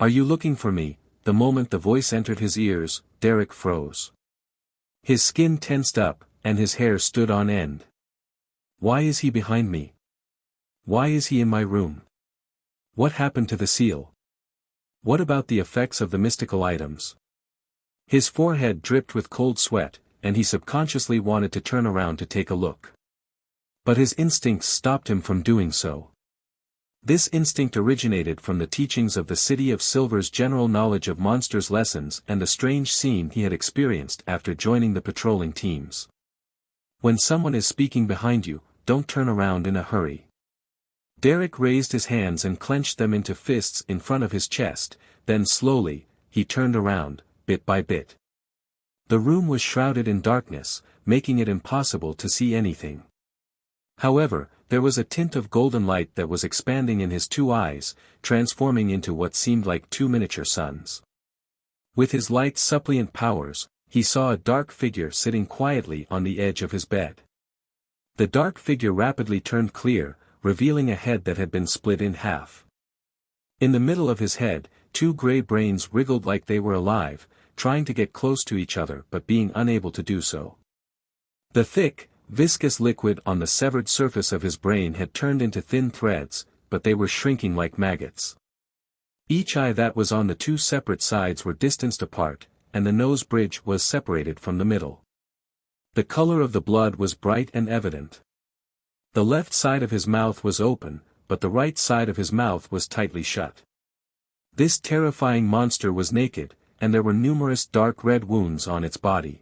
"Are you looking for me?" The moment the voice entered his ears, Derek froze. His skin tensed up, and his hair stood on end. Why is he behind me? Why is he in my room? What happened to the seal? What about the effects of the mystical items? His forehead dripped with cold sweat, and he subconsciously wanted to turn around to take a look. But his instincts stopped him from doing so. This instinct originated from the teachings of the City of Silver's general knowledge of monsters lessons and the strange scene he had experienced after joining the patrolling teams. When someone is speaking behind you, don't turn around in a hurry. Derek raised his hands and clenched them into fists in front of his chest, then slowly, he turned around, bit by bit. The room was shrouded in darkness, making it impossible to see anything. However, there was a tint of golden light that was expanding in his two eyes, transforming into what seemed like two miniature suns. With his light suppliant powers, he saw a dark figure sitting quietly on the edge of his bed. The dark figure rapidly turned clear, revealing a head that had been split in half. In the middle of his head, two gray brains wriggled like they were alive, trying to get close to each other but being unable to do so. The thick, viscous liquid on the severed surface of his brain had turned into thin threads, but they were shrinking like maggots. Each eye that was on the two separate sides were distanced apart, and the nose bridge was separated from the middle. The color of the blood was bright and evident. The left side of his mouth was open, but the right side of his mouth was tightly shut. This terrifying monster was naked, and there were numerous dark red wounds on its body.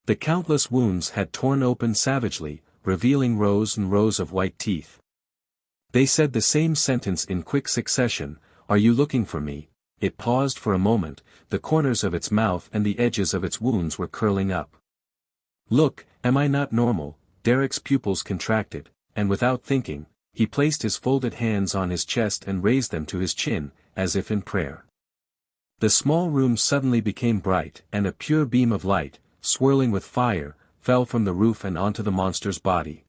The countless wounds had torn open savagely, revealing rows and rows of white teeth. They said the same sentence in quick succession, "Are you looking for me?" It paused for a moment, the corners of its mouth and the edges of its wounds were curling up. "Look, am I not normal?" Derek's pupils contracted, and without thinking, he placed his folded hands on his chest and raised them to his chin, as if in prayer. The small room suddenly became bright, and a pure beam of light, swirling with fire, fell from the roof and onto the monster's body.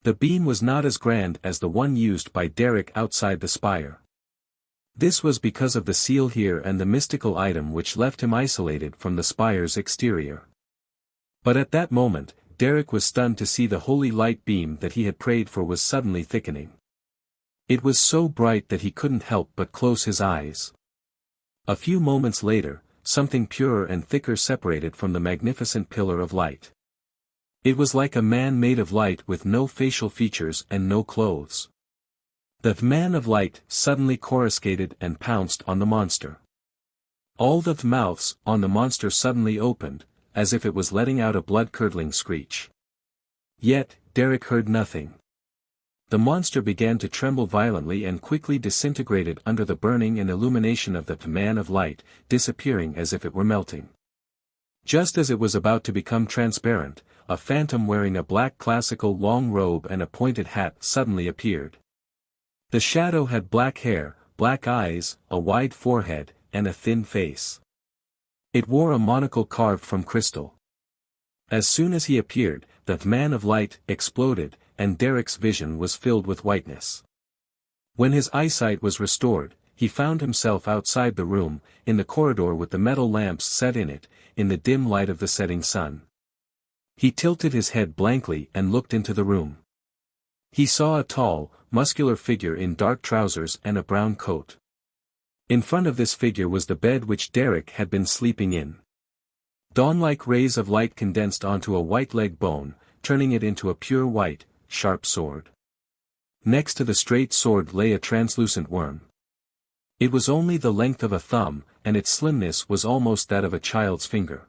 The beam was not as grand as the one used by Derek outside the spire. This was because of the seal here and the mystical item which left him isolated from the spire's exterior. But at that moment, Derek was stunned to see the holy light beam that he had prayed for was suddenly thickening. It was so bright that he couldn't help but close his eyes. A few moments later, something purer and thicker separated from the magnificent pillar of light. It was like a man made of light with no facial features and no clothes. The man of light suddenly coruscated and pounced on the monster. All the mouths on the monster suddenly opened, as if it was letting out a blood-curdling screech. Yet, Derek heard nothing. The monster began to tremble violently and quickly disintegrated under the burning and illumination of the man of light, disappearing as if it were melting. Just as it was about to become transparent, a phantom wearing a black classical long robe and a pointed hat suddenly appeared. The shadow had black hair, black eyes, a wide forehead, and a thin face. It wore a monocle carved from crystal. As soon as he appeared, the man of light exploded, and Derek's vision was filled with whiteness. When his eyesight was restored, he found himself outside the room, in the corridor with the metal lamps set in it, in the dim light of the setting sun. He tilted his head blankly and looked into the room. He saw a tall, muscular figure in dark trousers and a brown coat. In front of this figure was the bed which Derek had been sleeping in. Dawn-like rays of light condensed onto a white leg bone, turning it into a pure white, sharp sword. Next to the straight sword lay a translucent worm. It was only the length of a thumb, and its slimness was almost that of a child's finger.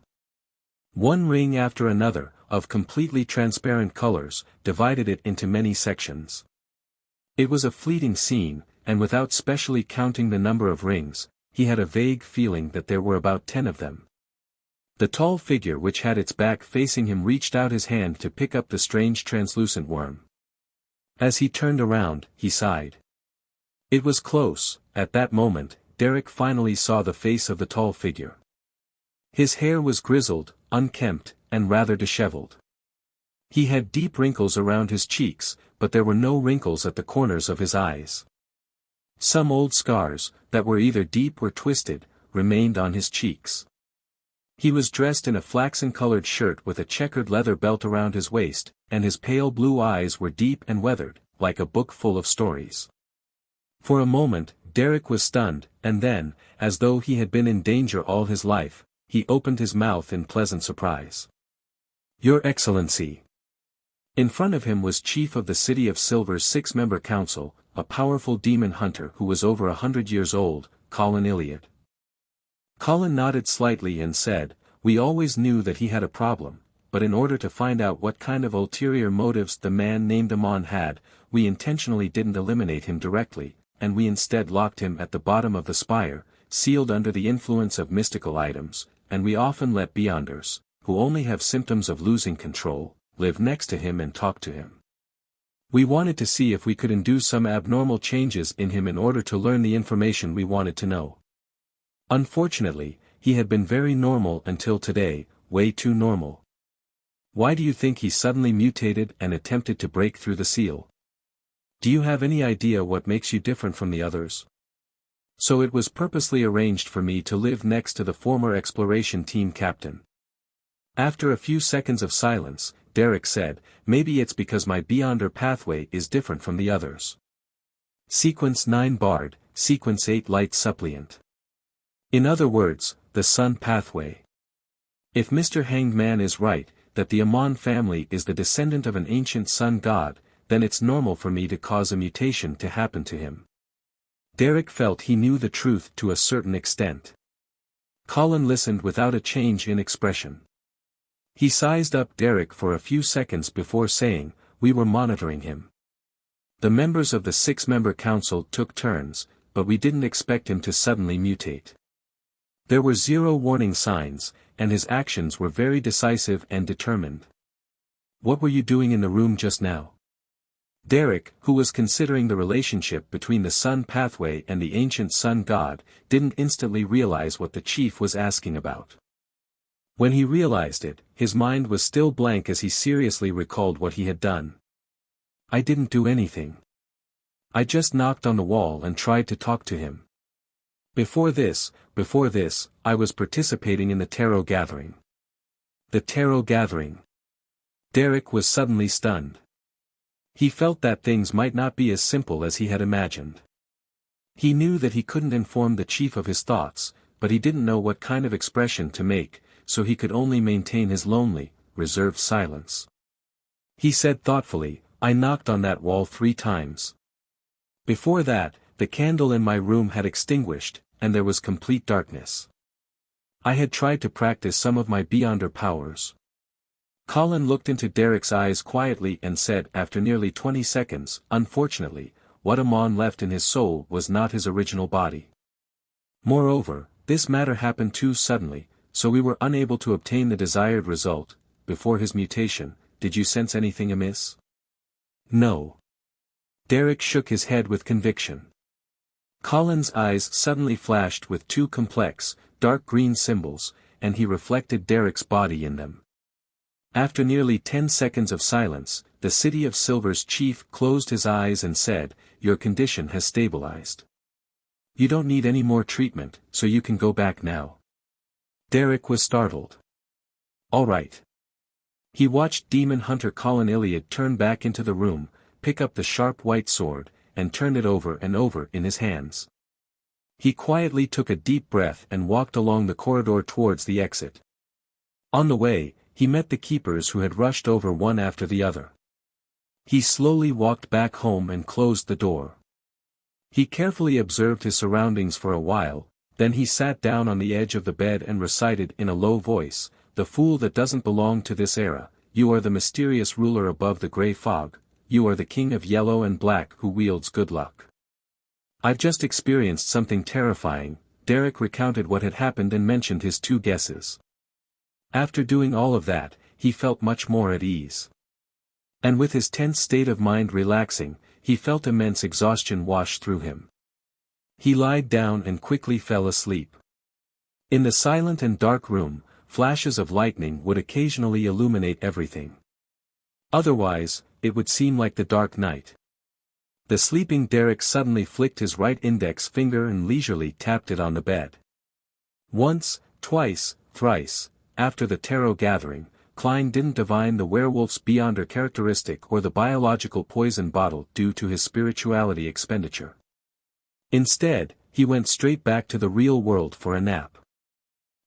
One ring after another, of completely transparent colors, divided it into many sections. It was a fleeting scene, and without specially counting the number of rings, he had a vague feeling that there were about 10 of them. The tall figure which had its back facing him reached out his hand to pick up the strange translucent worm. As he turned around, he sighed. It was close. At that moment, Derek finally saw the face of the tall figure. His hair was grizzled, unkempt, and rather disheveled. He had deep wrinkles around his cheeks, but there were no wrinkles at the corners of his eyes. Some old scars, that were either deep or twisted, remained on his cheeks. He was dressed in a flaxen-colored shirt with a checkered leather belt around his waist, and his pale blue eyes were deep and weathered, like a book full of stories. For a moment, Derek was stunned, and then, as though he had been in danger all his life, he opened his mouth in pleasant surprise. "Your Excellency." In front of him was Chief of the City of Silver's 6-member council, a powerful demon hunter who was over 100 years old, Colin Iliad. Colin nodded slightly and said, "We always knew that he had a problem, but in order to find out what kind of ulterior motives the man named Amon had, we intentionally didn't eliminate him directly, and we instead locked him at the bottom of the spire, sealed under the influence of mystical items, and we often let Beyonders, who only have symptoms of losing control, live next to him and talk to him. We wanted to see if we could induce some abnormal changes in him in order to learn the information we wanted to know. Unfortunately, he had been very normal until today, way too normal. Why do you think he suddenly mutated and attempted to break through the seal? Do you have any idea what makes you different from the others? So it was purposely arranged for me to live next to the former exploration team captain." After a few seconds of silence, Derek said, "Maybe it's because my Beyonder pathway is different from the others." Sequence 9 Bard, Sequence 8 Light Suppliant. In other words, the Sun pathway. If Mr. Hanged Man is right, that the Amon family is the descendant of an ancient sun god, then it's normal for me to cause a mutation to happen to him. Derek felt he knew the truth to a certain extent. Colin listened without a change in expression. He sized up Derek for a few seconds before saying, "We were monitoring him. The members of the 6-member council took turns, but we didn't expect him to suddenly mutate. There were 0 warning signs, and his actions were very decisive and determined." "What were you doing in the room just now?" Derek, who was considering the relationship between the sun pathway and the ancient sun god, didn't instantly realize what the chief was asking about. When he realized it, his mind was still blank as he seriously recalled what he had done. "I didn't do anything. I just knocked on the wall and tried to talk to him. Before this, I was participating in the tarot gathering." The tarot gathering. Derek was suddenly stunned. He felt that things might not be as simple as he had imagined. He knew that he couldn't inform the chief of his thoughts, but he didn't know what kind of expression to make, so he could only maintain his lonely, reserved silence. He said thoughtfully, "I knocked on that wall 3 times. Before that, the candle in my room had extinguished, and there was complete darkness. I had tried to practice some of my Beyonder powers." Colin looked into Derek's eyes quietly and said after nearly 20 seconds, "Unfortunately, what Amon left in his soul was not his original body. Moreover, this matter happened too suddenly, so we were unable to obtain the desired result. Before his mutation, did you sense anything amiss?" "No." Derek shook his head with conviction. Colin's eyes suddenly flashed with 2 complex, dark green symbols, and he reflected Derek's body in them. After nearly 10 seconds of silence, the City of Silver's chief closed his eyes and said, "Your condition has stabilized. You don't need any more treatment, so you can go back now." Derek was startled. "All right." He watched demon hunter Colin Iliad turn back into the room, pick up the sharp white sword, and turn it over and over in his hands. He quietly took a deep breath and walked along the corridor towards the exit. On the way, he met the keepers who had rushed over one after the other. He slowly walked back home and closed the door. He carefully observed his surroundings for a while, then he sat down on the edge of the bed and recited in a low voice, "The fool that doesn't belong to this era, you are the mysterious ruler above the grey fog, you are the king of yellow and black who wields good luck." "I've just experienced something terrifying." Derek recounted what had happened and mentioned his 2 guesses. After doing all of that, he felt much more at ease. And with his tense state of mind relaxing, he felt immense exhaustion wash through him. He lied down and quickly fell asleep. In the silent and dark room, flashes of lightning would occasionally illuminate everything. Otherwise, it would seem like the dark night. The sleeping Derek suddenly flicked his right index finger and leisurely tapped it on the bed. Once, twice, thrice, after the tarot gathering, Klein didn't divine the werewolf's beyonder characteristic or the biological poison bottle due to his spirituality expenditure. Instead, he went straight back to the real world for a nap.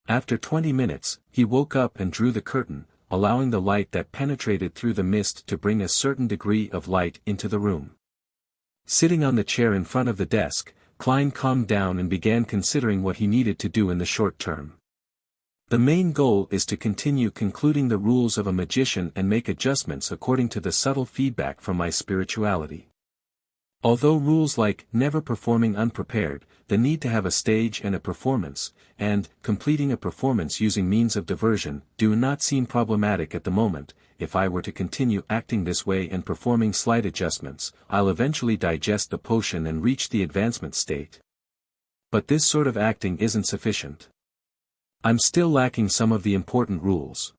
After 20 minutes, he woke up and drew the curtain, allowing the light that penetrated through the mist to bring a certain degree of light into the room. Sitting on the chair in front of the desk, Klein calmed down and began considering what he needed to do in the short term. The main goal is to continue concluding the rules of a magician and make adjustments according to the subtle feedback from my spirituality. Although rules like never performing unprepared, the need to have a stage and a performance, and completing a performance using means of diversion do not seem problematic at the moment, if I were to continue acting this way and performing slight adjustments, I'll eventually digest the potion and reach the advancement state. But this sort of acting isn't sufficient. I'm still lacking some of the important rules.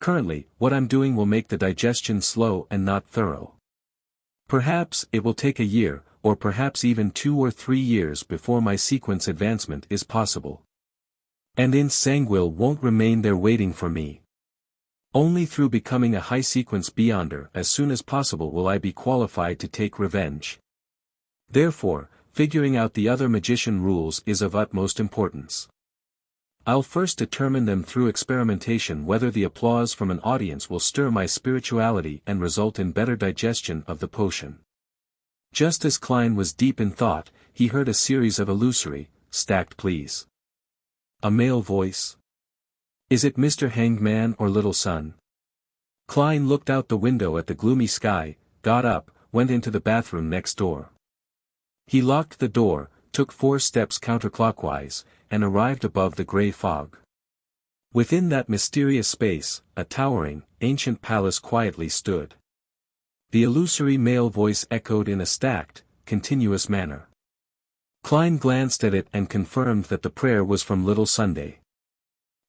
Currently, what I'm doing will make the digestion slow and not thorough. Perhaps it will take a year, or perhaps even 2 or 3 years before my sequence advancement is possible. And Sanguil won't remain there waiting for me. Only through becoming a high-sequence beyonder as soon as possible will I be qualified to take revenge. Therefore, figuring out the other magician rules is of utmost importance. I'll first determine them through experimentation whether the applause from an audience will stir my spirituality and result in better digestion of the potion. Just as Klein was deep in thought, he heard a series of illusory, stacked pleas. A male voice. Is it Mr. Hangman or Little Sun? Klein looked out the window at the gloomy sky, got up, went into the bathroom next door. He locked the door, took 4 steps counterclockwise, and arrived above the grey fog. Within that mysterious space, a towering, ancient palace quietly stood. The illusory male voice echoed in a stacked, continuous manner. Klein glanced at it and confirmed that the prayer was from Little Sunday.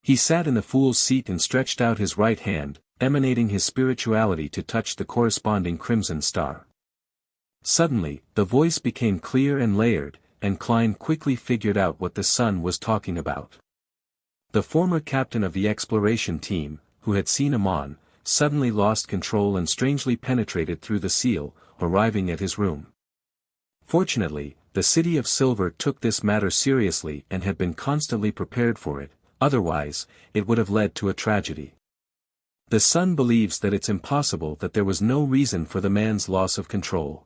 He sat in the fool's seat and stretched out his right hand, emanating his spirituality to touch the corresponding crimson star. Suddenly, the voice became clear and layered, and Klein quickly figured out what the sun was talking about. The former captain of the exploration team, who had seen Amon, suddenly lost control and strangely penetrated through the seal, arriving at his room. Fortunately, the City of Silver took this matter seriously and had been constantly prepared for it, otherwise, it would have led to a tragedy. The Sun believes that it's impossible that there was no reason for the man's loss of control.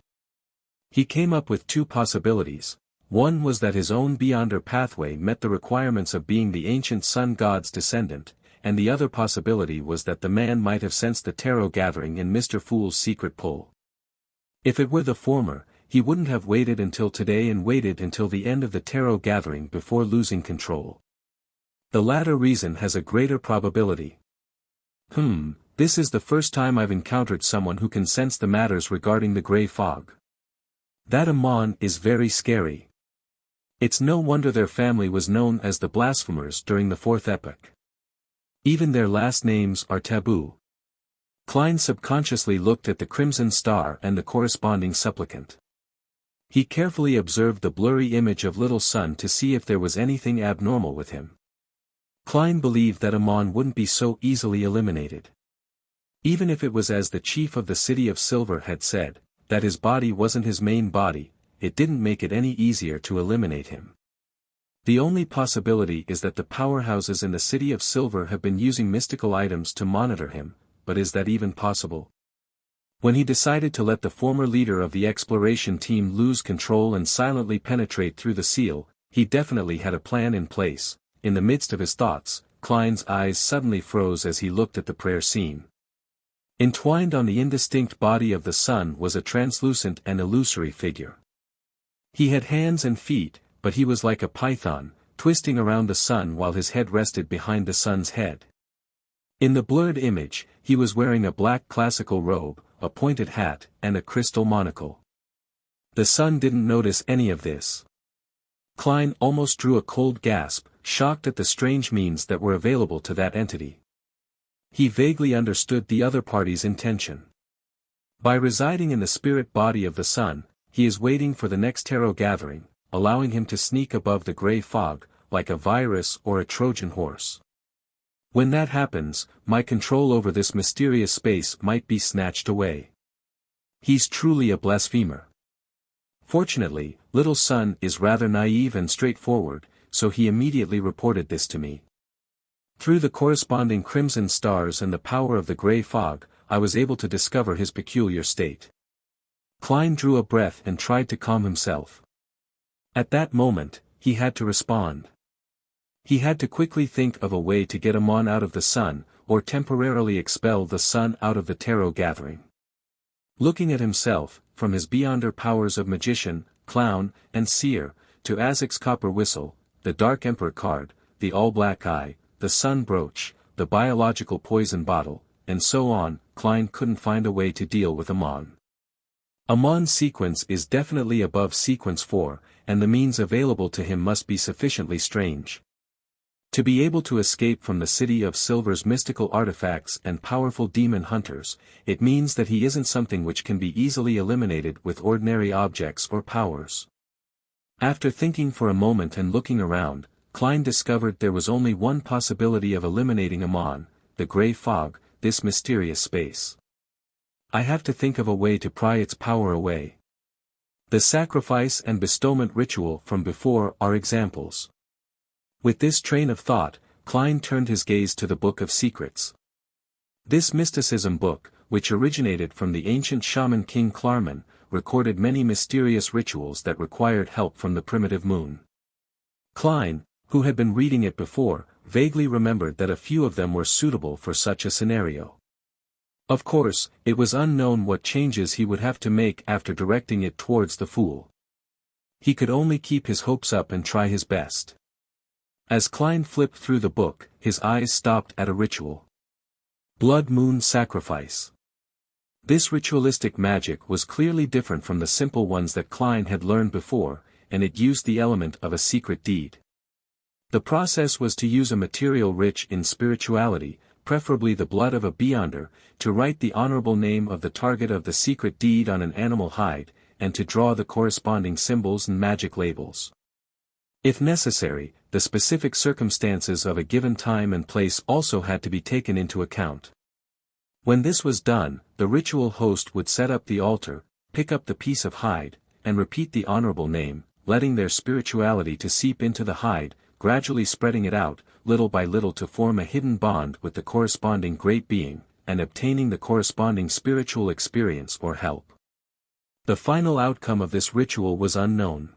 He came up with 2 possibilities. One was that his own beyonder pathway met the requirements of being the ancient sun god's descendant, and the other possibility was that the man might have sensed the tarot gathering in Mr. Fool's secret pull. If it were the former, he wouldn't have waited until today and waited until the end of the tarot gathering before losing control. The latter reason has a greater probability. This is the first time I've encountered someone who can sense the matters regarding the grey fog. That Amon is very scary. It's no wonder their family was known as the blasphemers during the 4th epoch. Even their last names are taboo. Klein subconsciously looked at the crimson star and the corresponding supplicant. He carefully observed the blurry image of Little Sun to see if there was anything abnormal with him. Klein believed that Amon wouldn't be so easily eliminated. Even if it was as the chief of the City of Silver had said, that his body wasn't his main body, it didn't make it any easier to eliminate him. The only possibility is that the powerhouses in the City of Silver have been using mystical items to monitor him, but is that even possible? When he decided to let the former leader of the exploration team lose control and silently penetrate through the seal, he definitely had a plan in place. In the midst of his thoughts, Klein's eyes suddenly froze as he looked at the prayer scene. Entwined on the indistinct body of the sun was a translucent and illusory figure. He had hands and feet, but he was like a python, twisting around the sun while his head rested behind the sun's head. In the blurred image, he was wearing a black classical robe, a pointed hat, and a crystal monocle. The sun didn't notice any of this. Klein almost drew a cold gasp, shocked at the strange means that were available to that entity. He vaguely understood the other party's intention. By residing in the spirit body of the sun, he is waiting for the next tarot gathering, allowing him to sneak above the gray fog, like a virus or a Trojan horse. When that happens, my control over this mysterious space might be snatched away. He's truly a blasphemer. Fortunately, little son is rather naive and straightforward, so he immediately reported this to me. Through the corresponding crimson stars and the power of the gray fog, I was able to discover his peculiar state. Klein drew a breath and tried to calm himself. At that moment, he had to respond. He had to quickly think of a way to get Amon out of the sun, or temporarily expel the sun out of the tarot gathering. Looking at himself, from his beyonder powers of magician, clown, and seer, to Azek's copper whistle, the Dark Emperor card, the all-black eye, the sun brooch, the biological poison bottle, and so on, Klein couldn't find a way to deal with Amon. Amon's sequence is definitely above sequence 4, and the means available to him must be sufficiently strange. To be able to escape from the City of Silver's mystical artifacts and powerful demon hunters, it means that he isn't something which can be easily eliminated with ordinary objects or powers. After thinking for a moment and looking around, Klein discovered there was only one possibility of eliminating Amon, the gray fog, this mysterious space. I have to think of a way to pry its power away. The sacrifice and bestowment ritual from before are examples. With this train of thought, Klein turned his gaze to the Book of Secrets. This mysticism book, which originated from the ancient shaman King Klarman, recorded many mysterious rituals that required help from the primitive moon. Klein, who had been reading it before, vaguely remembered that a few of them were suitable for such a scenario. Of course, it was unknown what changes he would have to make after directing it towards the Fool. He could only keep his hopes up and try his best. As Klein flipped through the book, his eyes stopped at a ritual. Blood Moon Sacrifice. This ritualistic magic was clearly different from the simple ones that Klein had learned before, and it used the element of a secret deed. The process was to use a material rich in spirituality, preferably the blood of a beyonder, to write the honorable name of the target of the secret deed on an animal hide, and to draw the corresponding symbols and magic labels. If necessary, the specific circumstances of a given time and place also had to be taken into account. When this was done, the ritual host would set up the altar, pick up the piece of hide, and repeat the honorable name, letting their spirituality to seep into the hide, gradually spreading it out, little by little to form a hidden bond with the corresponding great being, and obtaining the corresponding spiritual experience or help. The final outcome of this ritual was unknown.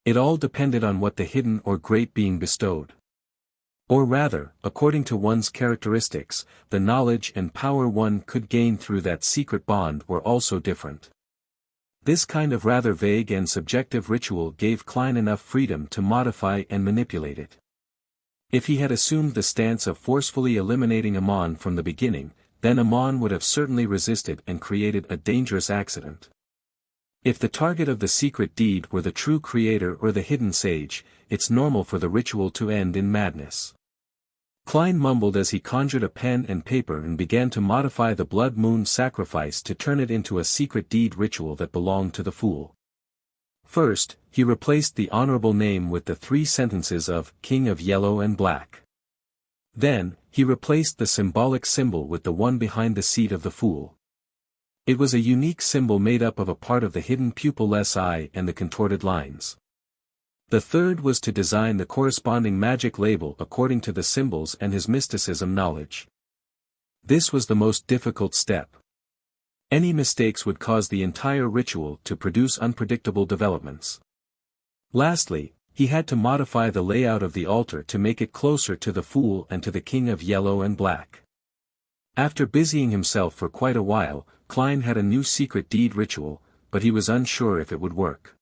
It all depended on what the hidden or great being bestowed. Or rather, according to one's characteristics, the knowledge and power one could gain through that secret bond were also different. This kind of rather vague and subjective ritual gave Klein enough freedom to modify and manipulate it. If he had assumed the stance of forcefully eliminating Amon from the beginning, then Amon would have certainly resisted and created a dangerous accident. If the target of the secret deed were the true creator or the hidden sage, it's normal for the ritual to end in madness. Klein mumbled as he conjured a pen and paper and began to modify the blood moon sacrifice to turn it into a secret deed ritual that belonged to the Fool. First, he replaced the honorable name with the 3 sentences of King of Yellow and Black. Then, he replaced the symbolic symbol with the one behind the seat of the Fool. It was a unique symbol made up of a part of the hidden pupilless eye and the contorted lines. The third was to design the corresponding magic label according to the symbols and his mysticism knowledge. This was the most difficult step. Any mistakes would cause the entire ritual to produce unpredictable developments. Lastly, he had to modify the layout of the altar to make it closer to the Fool and to the King of Yellow and Black. After busying himself for quite a while, Klein had a new secret deed ritual, but he was unsure if it would work.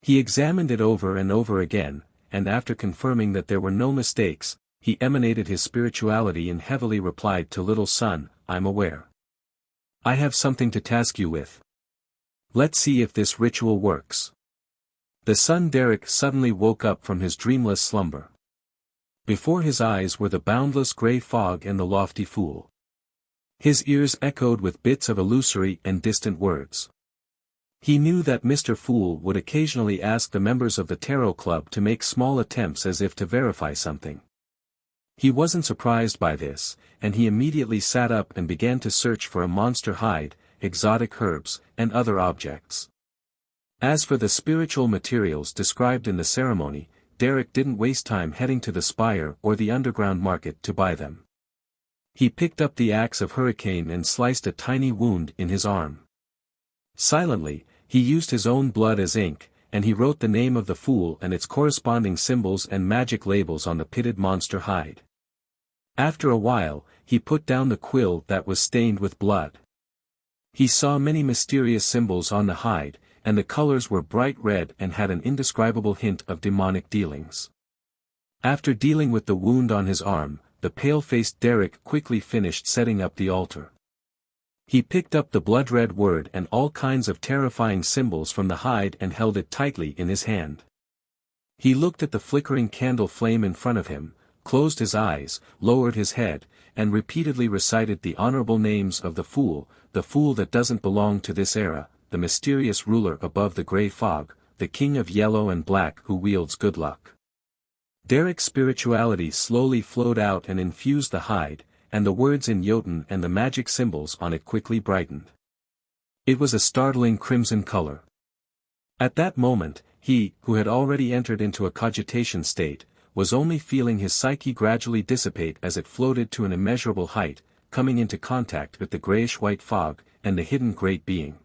He examined it over and over again, and after confirming that there were no mistakes, he emanated his spirituality and heavily replied to Little Son, "I'm aware. I have something to task you with. Let's see if this ritual works." The son Derek suddenly woke up from his dreamless slumber. Before his eyes were the boundless grey fog and the lofty Fool. His ears echoed with bits of illusory and distant words. He knew that Mr. Fool would occasionally ask the members of the Tarot Club to make small attempts as if to verify something. He wasn't surprised by this, and he immediately sat up and began to search for a monster hide, exotic herbs, and other objects. As for the spiritual materials described in the ceremony, Derek didn't waste time heading to the spire or the underground market to buy them. He picked up the axe of Hurricane and sliced a tiny wound in his arm. Silently, he used his own blood as ink, and he wrote the name of the fool and its corresponding symbols and magic labels on the pitted monster hide. After a while, he put down the quill that was stained with blood. He saw many mysterious symbols on the hide, and the colors were bright red and had an indescribable hint of demonic dealings. After dealing with the wound on his arm, the pale-faced Derek quickly finished setting up the altar. He picked up the blood-red word and all kinds of terrifying symbols from the hide and held it tightly in his hand. He looked at the flickering candle flame in front of him, closed his eyes, lowered his head, and repeatedly recited the honorable names of the fool that doesn't belong to this era, the mysterious ruler above the gray fog, the king of yellow and black who wields good luck. Derek's spirituality slowly flowed out and infused the hide, and the words in Jotun and the magic symbols on it quickly brightened. It was a startling crimson color. At that moment, he, who had already entered into a cogitation state, was only feeling his psyche gradually dissipate as it floated to an immeasurable height, coming into contact with the grayish-white fog, and the hidden great being.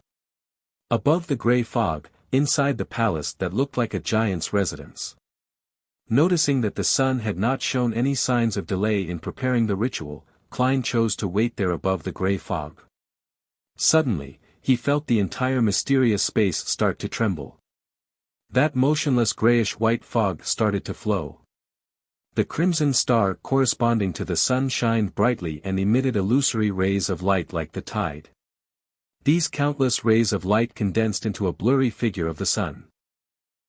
Above the gray fog, inside the palace that looked like a giant's residence. Noticing that the sun had not shown any signs of delay in preparing the ritual, Klein chose to wait there above the gray fog. Suddenly, he felt the entire mysterious space start to tremble. That motionless grayish-white fog started to flow. The crimson star corresponding to the sun shined brightly and emitted illusory rays of light like the tide. These countless rays of light condensed into a blurry figure of the sun.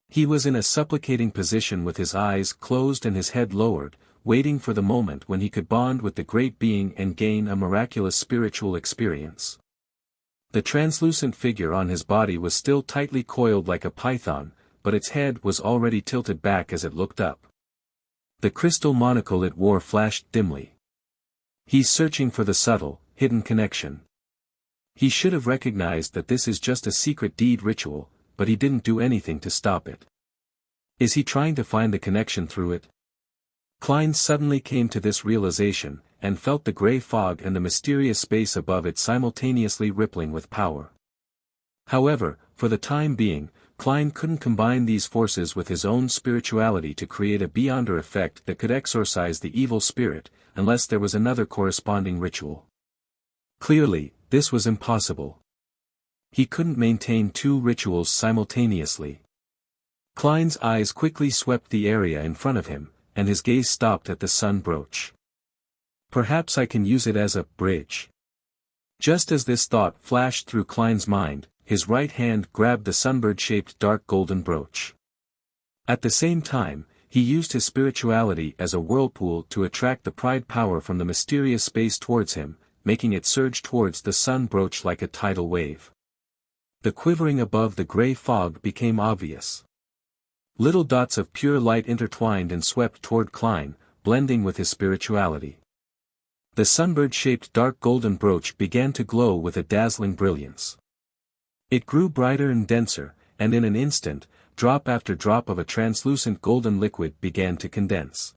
He was in a supplicating position with his eyes closed and his head lowered, waiting for the moment when he could bond with the great being and gain a miraculous spiritual experience. The translucent figure on his body was still tightly coiled like a python, but its head was already tilted back as it looked up. The crystal monocle it wore flashed dimly. He's searching for the subtle, hidden connection. He should have recognized that this is just a secret deed ritual, but he didn't do anything to stop it. Is he trying to find the connection through it? Klein suddenly came to this realization, and felt the gray fog and the mysterious space above it simultaneously rippling with power. However, for the time being, Klein couldn't combine these forces with his own spirituality to create a beyonder effect that could exorcise the evil spirit, unless there was another corresponding ritual. Clearly, this was impossible. He couldn't maintain two rituals simultaneously. Klein's eyes quickly swept the area in front of him, and his gaze stopped at the sun brooch. Perhaps I can use it as a bridge. Just as this thought flashed through Klein's mind, his right hand grabbed the sunbird-shaped dark golden brooch. At the same time, he used his spirituality as a whirlpool to attract the pride power from the mysterious space towards him, making it surge towards the sun brooch like a tidal wave. The quivering above the gray fog became obvious. Little dots of pure light intertwined and swept toward Klein, blending with his spirituality. The sunbird-shaped dark golden brooch began to glow with a dazzling brilliance. It grew brighter and denser, and in an instant, drop after drop of a translucent golden liquid began to condense.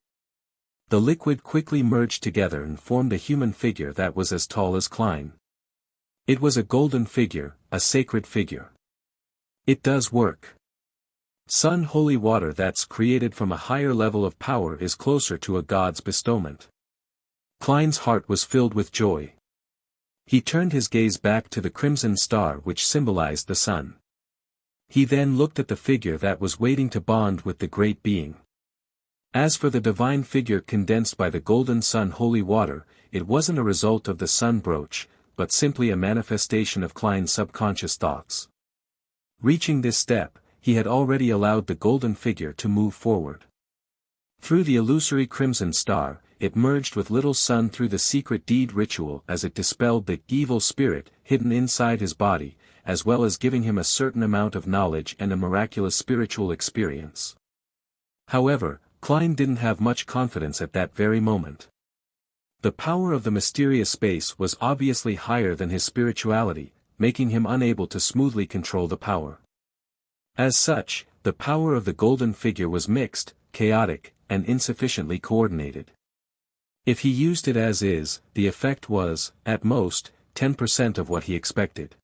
The liquid quickly merged together and formed a human figure that was as tall as Klein. It was a golden figure, a sacred figure. It does work. Sun holy water that's created from a higher level of power is closer to a god's bestowment. Klein's heart was filled with joy. He turned his gaze back to the crimson star which symbolized the sun. He then looked at the figure that was waiting to bond with the great being. As for the divine figure condensed by the golden sun holy water, it wasn't a result of the sun brooch, but simply a manifestation of Klein's subconscious thoughts. Reaching this step, he had already allowed the golden figure to move forward. Through the illusory crimson star, it merged with little sun through the secret deed ritual as it dispelled the evil spirit hidden inside his body, as well as giving him a certain amount of knowledge and a miraculous spiritual experience. However, Klein didn't have much confidence at that very moment. The power of the mysterious space was obviously higher than his spirituality, making him unable to smoothly control the power. As such, the power of the golden figure was mixed, chaotic, and insufficiently coordinated. If he used it as is, the effect was, at most, 10% of what he expected.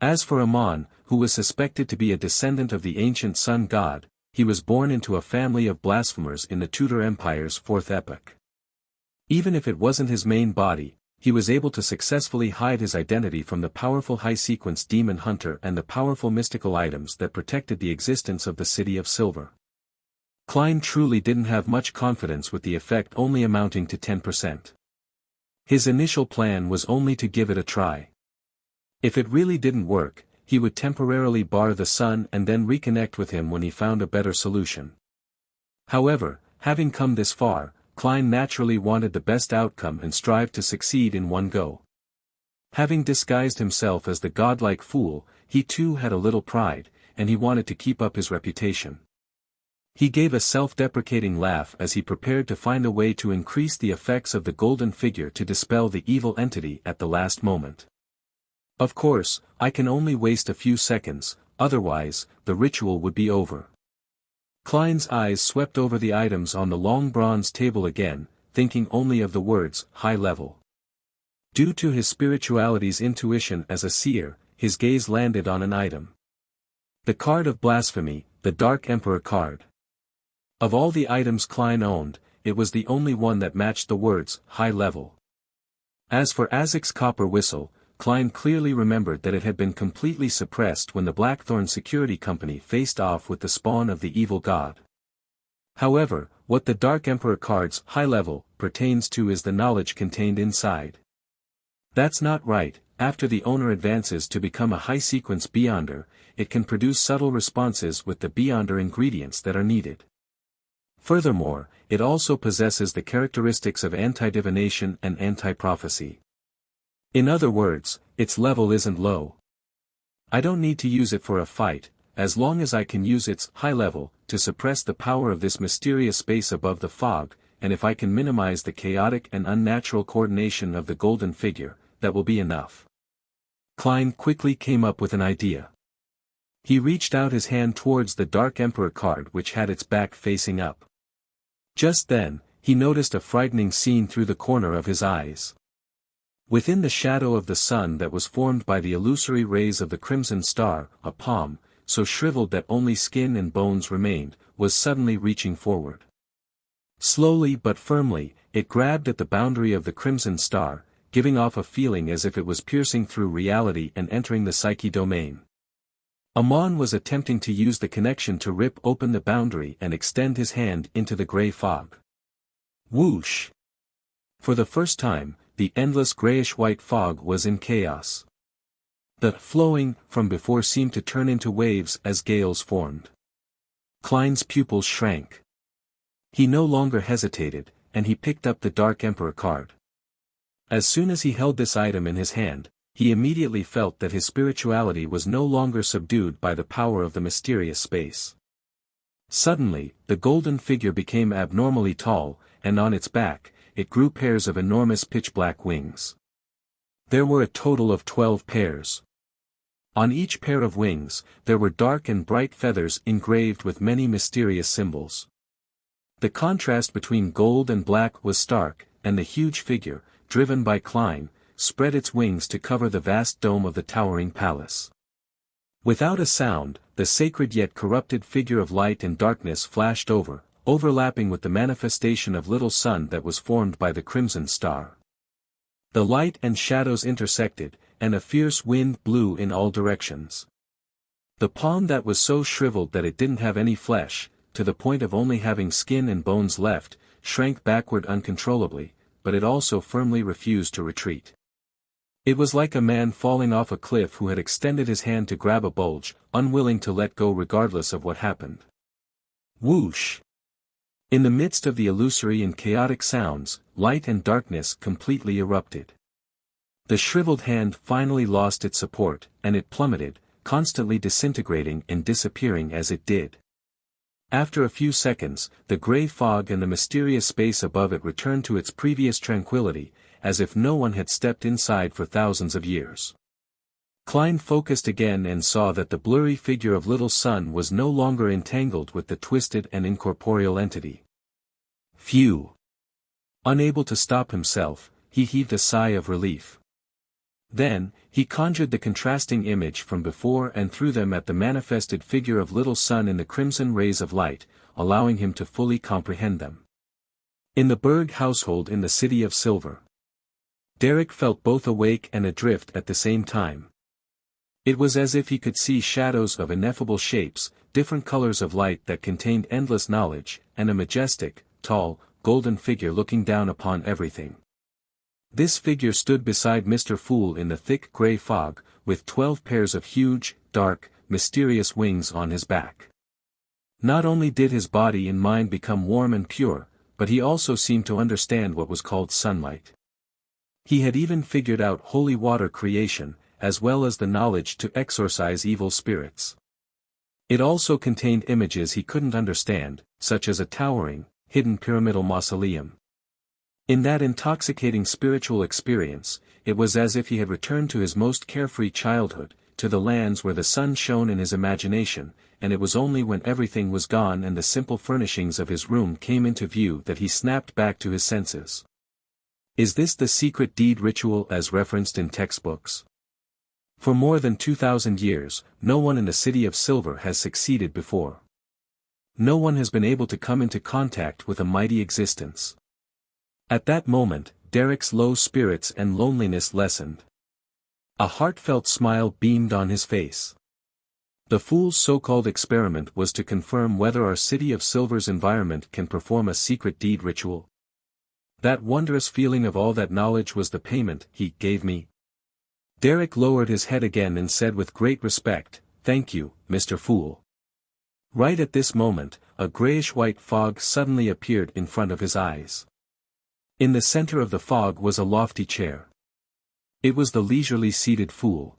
As for Amon, who was suspected to be a descendant of the ancient sun god, he was born into a family of blasphemers in the Tudor Empire's fourth epoch. Even if it wasn't his main body, he was able to successfully hide his identity from the powerful high-sequence demon hunter and the powerful mystical items that protected the existence of the City of Silver. Klein truly didn't have much confidence with the effect only amounting to 10%. His initial plan was only to give it a try. If it really didn't work, he would temporarily bar the sun and then reconnect with him when he found a better solution. However, having come this far, Klein naturally wanted the best outcome and strived to succeed in one go. Having disguised himself as the godlike fool, he too had a little pride, and he wanted to keep up his reputation. He gave a self-deprecating laugh as he prepared to find a way to increase the effects of the golden figure to dispel the evil entity at the last moment. Of course, I can only waste a few seconds, otherwise, the ritual would be over. Klein's eyes swept over the items on the long bronze table again, thinking only of the words, high level. Due to his spirituality's intuition as a seer, his gaze landed on an item. The card of blasphemy, the Dark Emperor card. Of all the items Klein owned, it was the only one that matched the words, high level. As for Azek's copper whistle, Klein clearly remembered that it had been completely suppressed when the Blackthorn Security Company faced off with the spawn of the evil god. However, what the Dark Emperor card's high level pertains to is the knowledge contained inside. That's not right. After the owner advances to become a high-sequence Beyonder, it can produce subtle responses with the Beyonder ingredients that are needed. Furthermore, it also possesses the characteristics of anti-divination and anti-prophecy. In other words, its level isn't low. I don't need to use it for a fight, as long as I can use its high level to suppress the power of this mysterious space above the fog, and if I can minimize the chaotic and unnatural coordination of the golden figure, that will be enough. Klein quickly came up with an idea. He reached out his hand towards the Dark Emperor card which had its back facing up. Just then, he noticed a frightening scene through the corner of his eyes. Within the shadow of the sun that was formed by the illusory rays of the crimson star, a palm, so shriveled that only skin and bones remained, was suddenly reaching forward. Slowly but firmly, it grabbed at the boundary of the crimson star, giving off a feeling as if it was piercing through reality and entering the psyche domain. Amon was attempting to use the connection to rip open the boundary and extend his hand into the gray fog. Whoosh! For the first time, the endless grayish-white fog was in chaos. The flowing from before seemed to turn into waves as gales formed. Klein's pupils shrank. He no longer hesitated, and he picked up the Dark Emperor card. As soon as he held this item in his hand, he immediately felt that his spirituality was no longer subdued by the power of the mysterious space. Suddenly, the golden figure became abnormally tall, and on its back, it grew pairs of enormous pitch-black wings. There were a total of 12 pairs. On each pair of wings, there were dark and bright feathers engraved with many mysterious symbols. The contrast between gold and black was stark, and the huge figure, driven by Klein, spread its wings to cover the vast dome of the towering palace. Without a sound, the sacred yet corrupted figure of light and darkness flashed over, overlapping with the manifestation of little sun that was formed by the crimson star. The light and shadows intersected, and a fierce wind blew in all directions. The palm that was so shriveled that it didn't have any flesh, to the point of only having skin and bones left, shrank backward uncontrollably, but it also firmly refused to retreat. It was like a man falling off a cliff who had extended his hand to grab a bulge, unwilling to let go regardless of what happened. Whoosh! In the midst of the illusory and chaotic sounds, light and darkness completely erupted. The shriveled hand finally lost its support, and it plummeted, constantly disintegrating and disappearing as it did. After a few seconds, the gray fog and the mysterious space above it returned to its previous tranquility, as if no one had stepped inside for thousands of years. Klein focused again and saw that the blurry figure of Little Sun was no longer entangled with the twisted and incorporeal entity. Phew! Unable to stop himself, he heaved a sigh of relief. Then, he conjured the contrasting image from before and threw them at the manifested figure of Little Sun in the crimson rays of light, allowing him to fully comprehend them. In the Berg household in the City of Silver, Derek felt both awake and adrift at the same time. It was as if he could see shadows of ineffable shapes, different colors of light that contained endless knowledge, and a majestic, tall, golden figure looking down upon everything. This figure stood beside Mr. Fool in the thick gray fog, with 12 pairs of huge, dark, mysterious wings on his back. Not only did his body and mind become warm and pure, but he also seemed to understand what was called sunlight. He had even figured out holy water creation, as well as the knowledge to exorcise evil spirits. It also contained images he couldn't understand, such as a towering, hidden pyramidal mausoleum. In that intoxicating spiritual experience, it was as if he had returned to his most carefree childhood, to the lands where the sun shone in his imagination, and it was only when everything was gone and the simple furnishings of his room came into view that he snapped back to his senses. Is this the secret deed ritual as referenced in textbooks? For more than 2,000 years, no one in the City of Silver has succeeded before. No one has been able to come into contact with a mighty existence. At that moment, Derek's low spirits and loneliness lessened. A heartfelt smile beamed on his face. The Fool's so-called experiment was to confirm whether our City of Silver's environment can perform a secret deed ritual. That wondrous feeling of all that knowledge was the payment he gave me. Derek lowered his head again and said with great respect, "Thank you, Mr. Fool." Right at this moment, a grayish-white fog suddenly appeared in front of his eyes. In the center of the fog was a lofty chair. It was the leisurely seated Fool.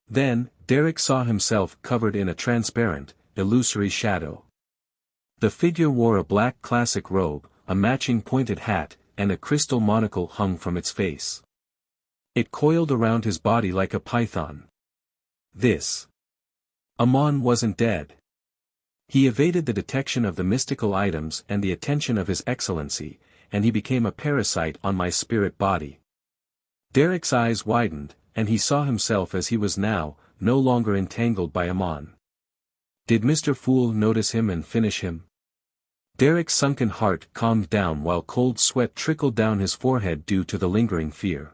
Then, Derek saw himself covered in a transparent, illusory shadow. The figure wore a black classic robe, a matching pointed hat, and a crystal monocle hung from its face. It coiled around his body like a python. This Amon wasn't dead. He evaded the detection of the mystical items and the attention of His Excellency, and he became a parasite on my spirit body. Derek's eyes widened, and he saw himself as he was now, no longer entangled by Amon. Did Mr. Fool notice him and finish him? Derek's sunken heart calmed down while cold sweat trickled down his forehead due to the lingering fear.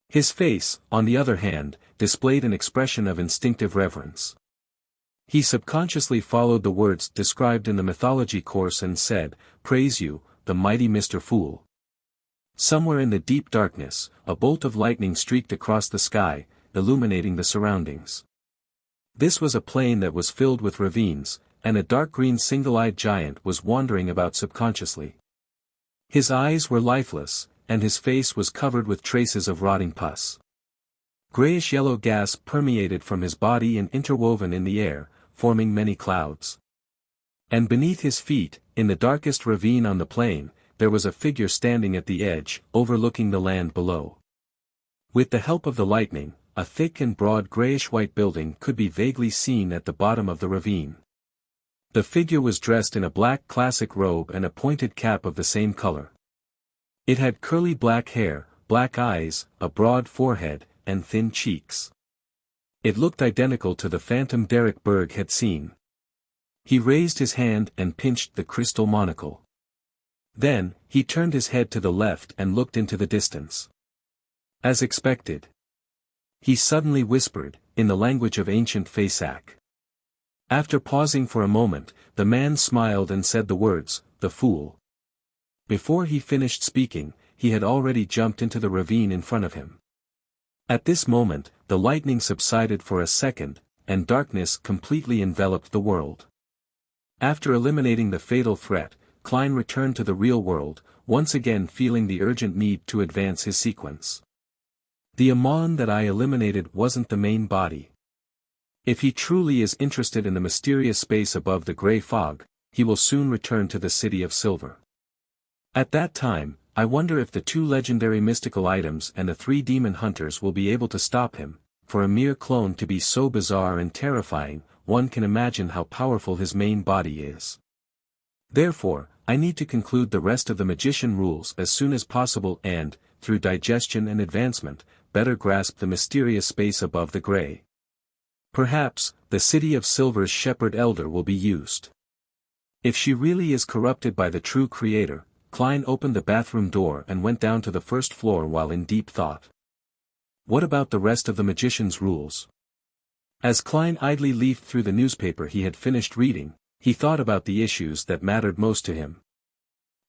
His face, on the other hand, displayed an expression of instinctive reverence. He subconsciously followed the words described in the mythology course and said, "Praise you, the mighty Mr. Fool." Somewhere in the deep darkness, a bolt of lightning streaked across the sky, illuminating the surroundings. This was a plain that was filled with ravines, and a dark green single-eyed giant was wandering about subconsciously. His eyes were lifeless, and his face was covered with traces of rotting pus. Grayish-yellow gas permeated from his body and interwoven in the air, forming many clouds. And beneath his feet, in the darkest ravine on the plain, there was a figure standing at the edge, overlooking the land below. With the help of the lightning, a thick and broad grayish-white building could be vaguely seen at the bottom of the ravine. The figure was dressed in a black classic robe and a pointed cap of the same color. It had curly black hair, black eyes, a broad forehead, and thin cheeks. It looked identical to the phantom Derek Berg had seen. He raised his hand and pinched the crystal monocle. Then, he turned his head to the left and looked into the distance. As expected. He suddenly whispered, in the language of ancient Fasak. After pausing for a moment, the man smiled and said the words, "The Fool." Before he finished speaking, he had already jumped into the ravine in front of him. At this moment, the lightning subsided for a second, and darkness completely enveloped the world. After eliminating the fatal threat, Klein returned to the real world, once again feeling the urgent need to advance his sequence. The Amon that I eliminated wasn't the main body. If he truly is interested in the mysterious space above the gray fog, he will soon return to the City of Silver. At that time, I wonder if the 2 legendary mystical items and the 3 demon hunters will be able to stop him. For a mere clone to be so bizarre and terrifying, one can imagine how powerful his main body is. Therefore, I need to conclude the rest of the magician rules as soon as possible and, through digestion and advancement, better grasp the mysterious space above the gray. Perhaps, the City of Silver's Shepherd Elder will be used. If she really is corrupted by the true Creator, Klein opened the bathroom door and went down to the first floor while in deep thought. What about the rest of the magician's rules? As Klein idly leafed through the newspaper he had finished reading, he thought about the issues that mattered most to him.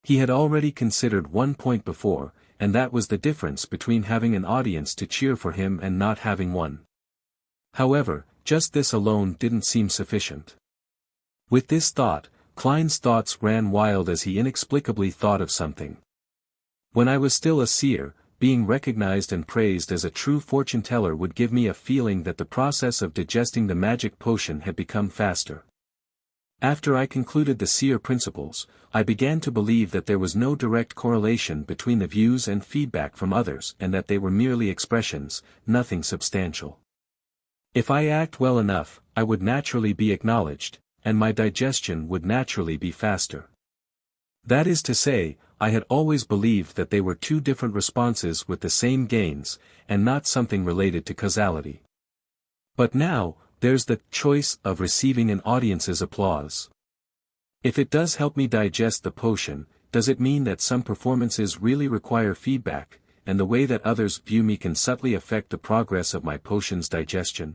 He had already considered one point before, and that was the difference between having an audience to cheer for him and not having one. However, just this alone didn't seem sufficient. With this thought, Klein's thoughts ran wild as he inexplicably thought of something. When I was still a seer, being recognized and praised as a true fortune-teller would give me a feeling that the process of digesting the magic potion had become faster. After I concluded the seer principles, I began to believe that there was no direct correlation between the views and feedback from others and that they were merely expressions, nothing substantial. If I act well enough, I would naturally be acknowledged, and my digestion would naturally be faster. That is to say, I had always believed that they were 2 different responses with the same gains, and not something related to causality. But now, there's the choice of receiving an audience's applause. If it does help me digest the potion, does it mean that some performances really require feedback, and the way that others view me can subtly affect the progress of my potion's digestion?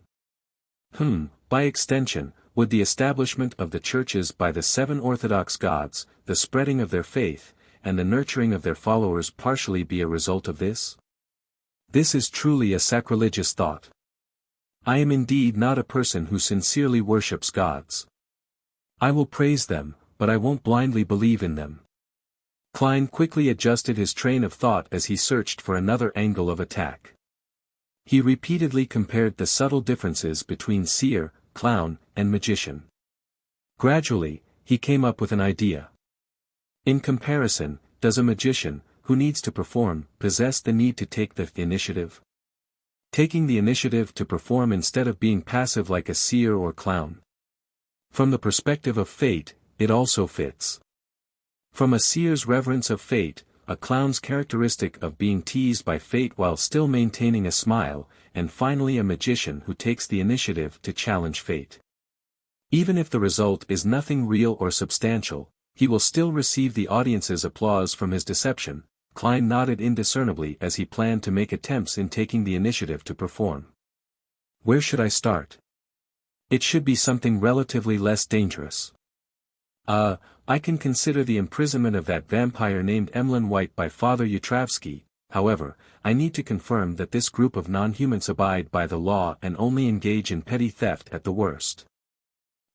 By extension, would the establishment of the churches by the 7 Orthodox gods, the spreading of their faith, and the nurturing of their followers partially be a result of this? This is truly a sacrilegious thought. I am indeed not a person who sincerely worships gods. I will praise them, but I won't blindly believe in them. Klein quickly adjusted his train of thought as he searched for another angle of attack. He repeatedly compared the subtle differences between seer, clown, and magician. Gradually, he came up with an idea. In comparison, does a magician, who needs to perform, possess the need to take the initiative? Taking the initiative to perform instead of being passive like a seer or clown. From the perspective of fate, it also fits. From a seer's reverence of fate, a clown's characteristic of being teased by fate while still maintaining a smile, and finally a magician who takes the initiative to challenge fate. Even if the result is nothing real or substantial, he will still receive the audience's applause from his deception. Klein nodded indiscernibly as he planned to make attempts in taking the initiative to perform. Where should I start? It should be something relatively less dangerous. I can consider the imprisonment of that vampire named Emlyn White by Father Yutravsky. However, I need to confirm that this group of non-humans abide by the law and only engage in petty theft at the worst.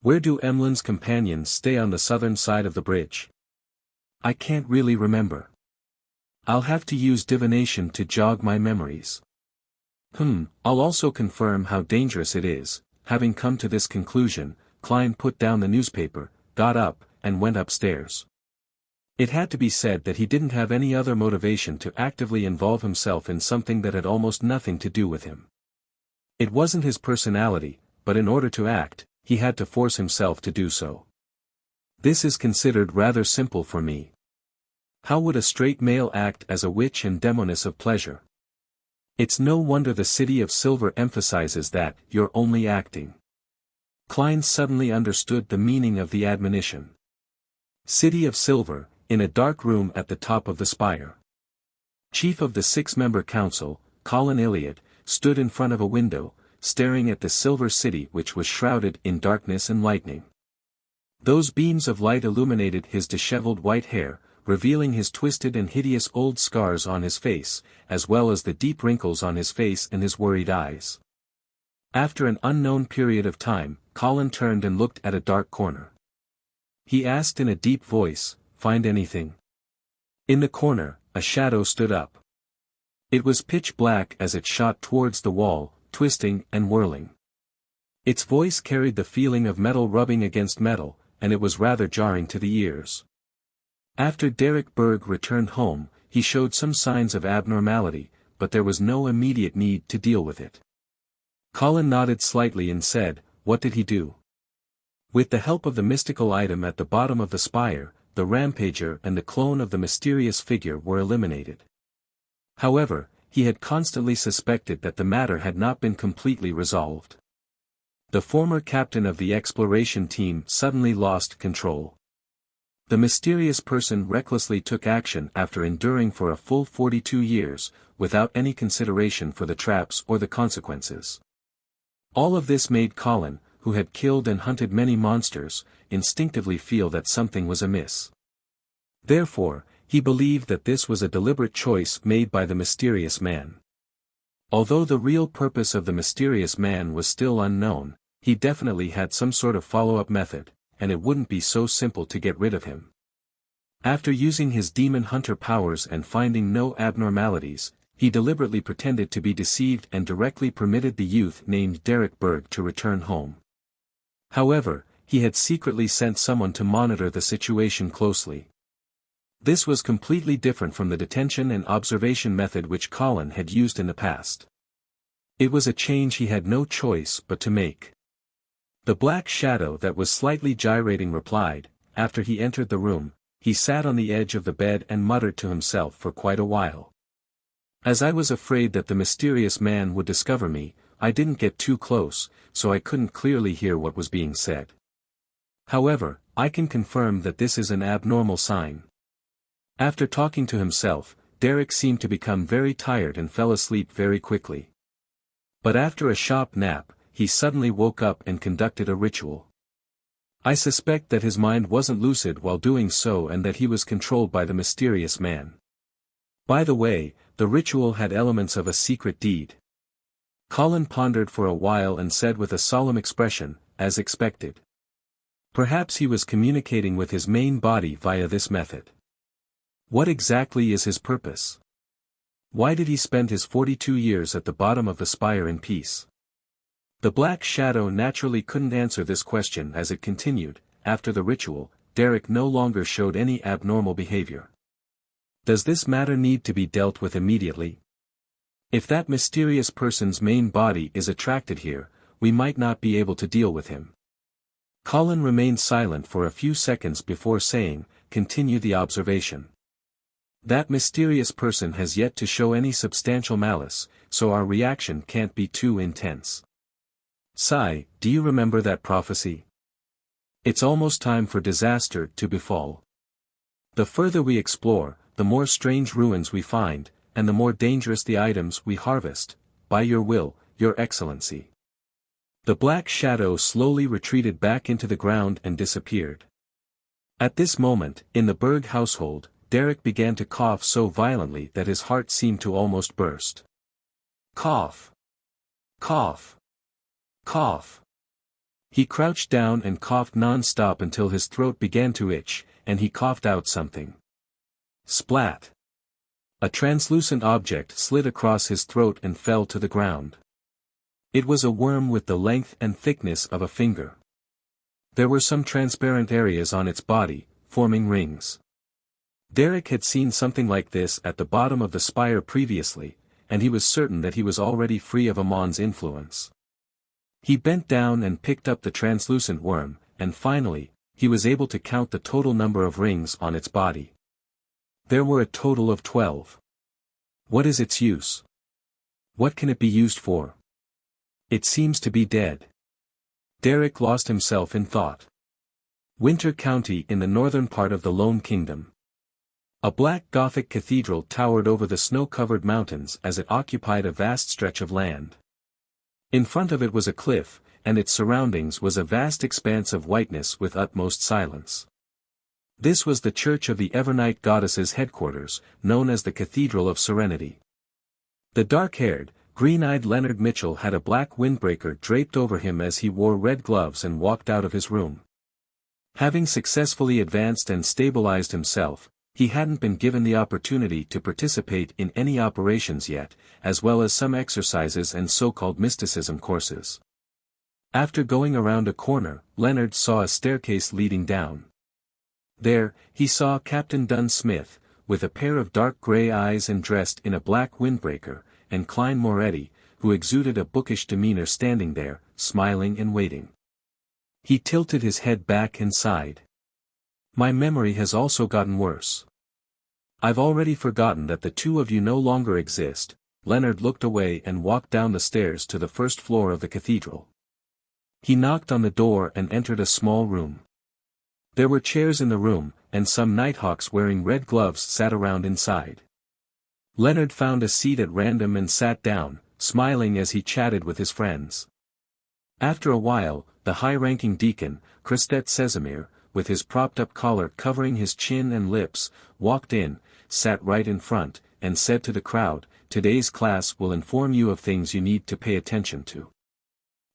Where do Emlyn's companions stay on the southern side of the bridge? I can't really remember. I'll have to use divination to jog my memories. I'll also confirm how dangerous it is. Having come to this conclusion, Klein put down the newspaper, got up, and went upstairs. It had to be said that he didn't have any other motivation to actively involve himself in something that had almost nothing to do with him. It wasn't his personality, but in order to act, he had to force himself to do so. This is considered rather simple for me. How would a straight male act as a witch and demoness of pleasure? It's no wonder the City of Silver emphasizes that you're only acting. Klein suddenly understood the meaning of the admonition. City of Silver, in a dark room at the top of the spire. Chief of the 6-member council, Colin Iliad, stood in front of a window, staring at the silver city which was shrouded in darkness and lightning. Those beams of light illuminated his disheveled white hair, revealing his twisted and hideous old scars on his face, as well as the deep wrinkles on his face and his worried eyes. After an unknown period of time, Colin turned and looked at a dark corner. He asked in a deep voice, "Find anything?" In the corner, a shadow stood up. It was pitch black as it shot towards the wall, twisting and whirling. Its voice carried the feeling of metal rubbing against metal, and it was rather jarring to the ears. After Derek Berg returned home, he showed some signs of abnormality, but there was no immediate need to deal with it. Colin nodded slightly and said, "What did he do?" With the help of the mystical item at the bottom of the spire, the rampager and the clone of the mysterious figure were eliminated. However, he had constantly suspected that the matter had not been completely resolved. The former captain of the exploration team suddenly lost control. The mysterious person recklessly took action after enduring for a full 42 years, without any consideration for the traps or the consequences. All of this made Colin, who had killed and hunted many monsters, instinctively feel that something was amiss. Therefore, he believed that this was a deliberate choice made by the mysterious man. Although the real purpose of the mysterious man was still unknown, he definitely had some sort of follow-up method, and it wouldn't be so simple to get rid of him. After using his demon hunter powers and finding no abnormalities, he deliberately pretended to be deceived and directly permitted the youth named Derek Berg to return home. However, he had secretly sent someone to monitor the situation closely. This was completely different from the detention and observation method which Colin had used in the past. It was a change he had no choice but to make. The black shadow that was slightly gyrating replied, after he entered the room. He sat on the edge of the bed and muttered to himself for quite a while. "As I was afraid that the mysterious man would discover me, I didn't get too close, so I couldn't clearly hear what was being said. However, I can confirm that this is an abnormal sign." After talking to himself, Derek seemed to become very tired and fell asleep very quickly. But after a short nap, he suddenly woke up and conducted a ritual. I suspect that his mind wasn't lucid while doing so and that he was controlled by the mysterious man. By the way, the ritual had elements of a secret deed. Colin pondered for a while and said with a solemn expression, as expected. Perhaps he was communicating with his main body via this method. What exactly is his purpose? Why did he spend his 42 years at the bottom of the spire in peace? The black shadow naturally couldn't answer this question as it continued. After the ritual, Derek no longer showed any abnormal behavior. Does this matter need to be dealt with immediately? If that mysterious person's main body is attracted here, we might not be able to deal with him. Colin remained silent for a few seconds before saying, "Continue the observation. That mysterious person has yet to show any substantial malice, so our reaction can't be too intense. Sai, do you remember that prophecy? It's almost time for disaster to befall. The further we explore, the more strange ruins we find, and the more dangerous the items we harvest, by your will, your excellency." The black shadow slowly retreated back into the ground and disappeared. At this moment, in the Berg household, Derek began to cough so violently that his heart seemed to almost burst. Cough. Cough. Cough. He crouched down and coughed non-stop until his throat began to itch, and he coughed out something. Splat. A translucent object slid across his throat and fell to the ground. It was a worm with the length and thickness of a finger. There were some transparent areas on its body, forming rings. Derek had seen something like this at the bottom of the spire previously, and he was certain that he was already free of Amon's influence. He bent down and picked up the translucent worm, and finally, he was able to count the total number of rings on its body. There were a total of 12. What is its use? What can it be used for? It seems to be dead. Derek lost himself in thought. Winter County in the northern part of the Lone Kingdom. A black Gothic cathedral towered over the snow-covered mountains as it occupied a vast stretch of land. In front of it was a cliff, and its surroundings was a vast expanse of whiteness with utmost silence. This was the church of the Evernight goddess's headquarters, known as the Cathedral of Serenity. The dark-haired, green-eyed Leonard Mitchell had a black windbreaker draped over him as he wore red gloves and walked out of his room. Having successfully advanced and stabilized himself, He hadn't been given the opportunity to participate in any operations yet, as well as some exercises and so-called mysticism courses. After going around a corner, Leonard saw a staircase leading down. There, he saw Captain Dunn Smith, with a pair of dark grey eyes and dressed in a black windbreaker, and Klein Moretti, who exuded a bookish demeanor standing there, smiling and waiting. He tilted his head back and sighed. My memory has also gotten worse. I've already forgotten that the two of you no longer exist. Leonard looked away and walked down the stairs to the first floor of the cathedral. He knocked on the door and entered a small room. There were chairs in the room, and some nighthawks wearing red gloves sat around inside. Leonard found a seat at random and sat down, smiling as he chatted with his friends. After a while, the high-ranking deacon, Christet Casimir, with his propped-up collar covering his chin and lips, walked in, sat right in front, and said to the crowd, "Today's class will inform you of things you need to pay attention to.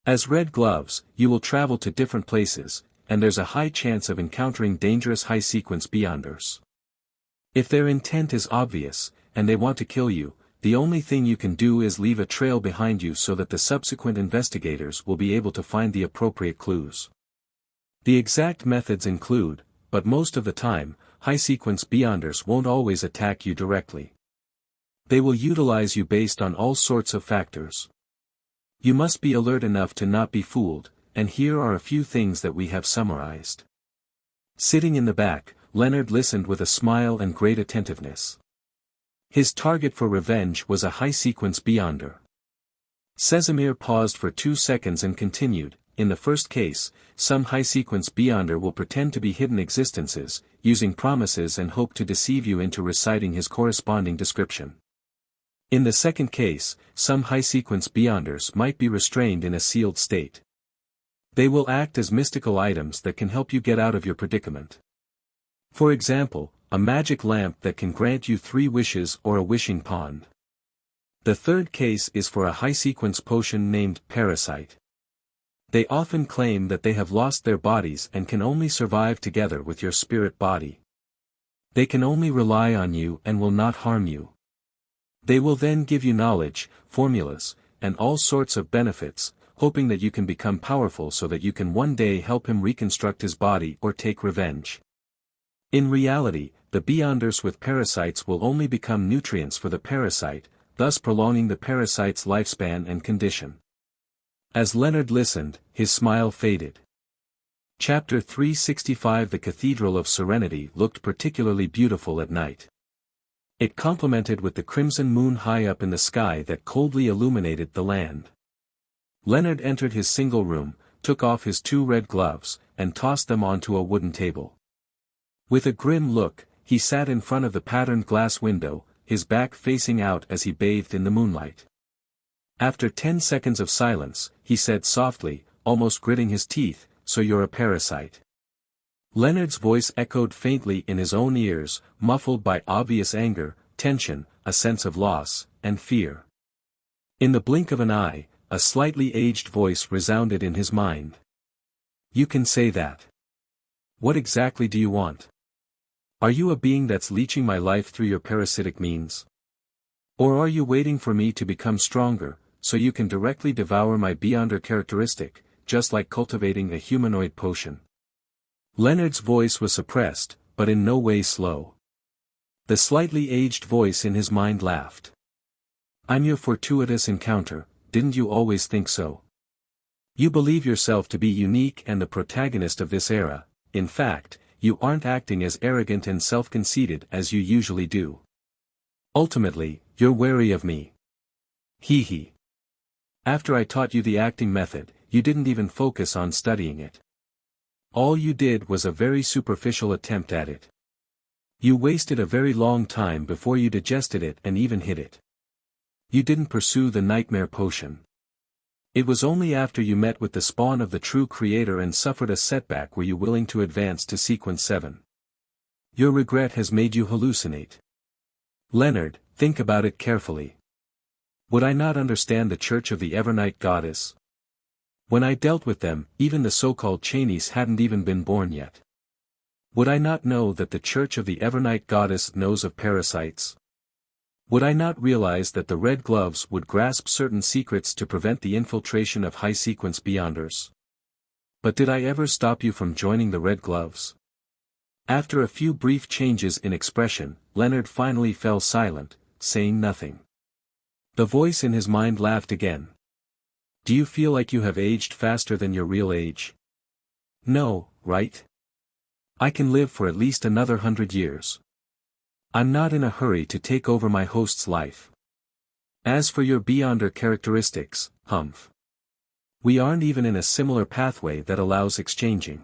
As Red Gloves, you will travel to different places, and there's a high chance of encountering dangerous high-sequence beyonders. If their intent is obvious, and they want to kill you, the only thing you can do is leave a trail behind you so that the subsequent investigators will be able to find the appropriate clues. The exact methods include, but most of the time, high-sequence beyonders won't always attack you directly. They will utilize you based on all sorts of factors. You must be alert enough to not be fooled, and here are a few things that we have summarized." Sitting in the back, Leonard listened with a smile and great attentiveness. His target for revenge was a high-sequence beyonder. Casimir paused for 2 seconds and continued, "In the first case, some high-sequence beyonder will pretend to be hidden existences, using promises and hope to deceive you into reciting his corresponding description. In the second case, some high-sequence beyonders might be restrained in a sealed state. They will act as mystical items that can help you get out of your predicament. For example, a magic lamp that can grant you 3 wishes or a wishing pond. The third case is for a high-sequence potion named Parasite. They often claim that they have lost their bodies and can only survive together with your spirit body. They can only rely on you and will not harm you. They will then give you knowledge, formulas, and all sorts of benefits, hoping that you can become powerful so that you can one day help him reconstruct his body or take revenge. In reality, the beyonders with parasites will only become nutrients for the parasite, thus prolonging the parasite's lifespan and condition." As Leonard listened, his smile faded. Chapter 365 The Cathedral of Serenity looked particularly beautiful at night. It complemented with the crimson moon high up in the sky that coldly illuminated the land. Leonard entered his single room, took off his 2 red gloves, and tossed them onto a wooden table. With a grim look, he sat in front of the patterned glass window, his back facing out as he bathed in the moonlight. After 10 seconds of silence, he said softly, almost gritting his teeth, "So you're a parasite." Leonard's voice echoed faintly in his own ears, muffled by obvious anger, tension, a sense of loss, and fear. In the blink of an eye, a slightly aged voice resounded in his mind. "You can say that. What exactly do you want? Are you a being that's leeching my life through your parasitic means? Or are you waiting for me to become stronger, so you can directly devour my beyonder characteristic, just like cultivating a humanoid potion?" Leonard's voice was suppressed, but in no way slow. The slightly aged voice in his mind laughed. "I'm your fortuitous encounter, didn't you always think so? You believe yourself to be unique and the protagonist of this era. In fact, you aren't acting as arrogant and self-conceited as you usually do. Ultimately, you're wary of me. Hee hee. After I taught you the acting method, you didn't even focus on studying it. All you did was a very superficial attempt at it. You wasted a very long time before you digested it and even hid it. You didn't pursue the nightmare potion. It was only after you met with the spawn of the true creator and suffered a setback were you willing to advance to sequence 7. Your regret has made you hallucinate. Leonard, think about it carefully. Would I not understand the Church of the Evernight Goddess? When I dealt with them, even the so-called Cheneys hadn't even been born yet. Would I not know that the Church of the Evernight Goddess knows of parasites? Would I not realize that the Red Gloves would grasp certain secrets to prevent the infiltration of high-sequence Beyonders? But did I ever stop you from joining the Red Gloves? After a few brief changes in expression, Leonard finally fell silent, saying nothing. The voice in his mind laughed again. Do you feel like you have aged faster than your real age? No, right? I can live for at least another 100 years. I'm not in a hurry to take over my host's life. As for your Beyonder characteristics, humph. We aren't even in a similar pathway that allows exchanging.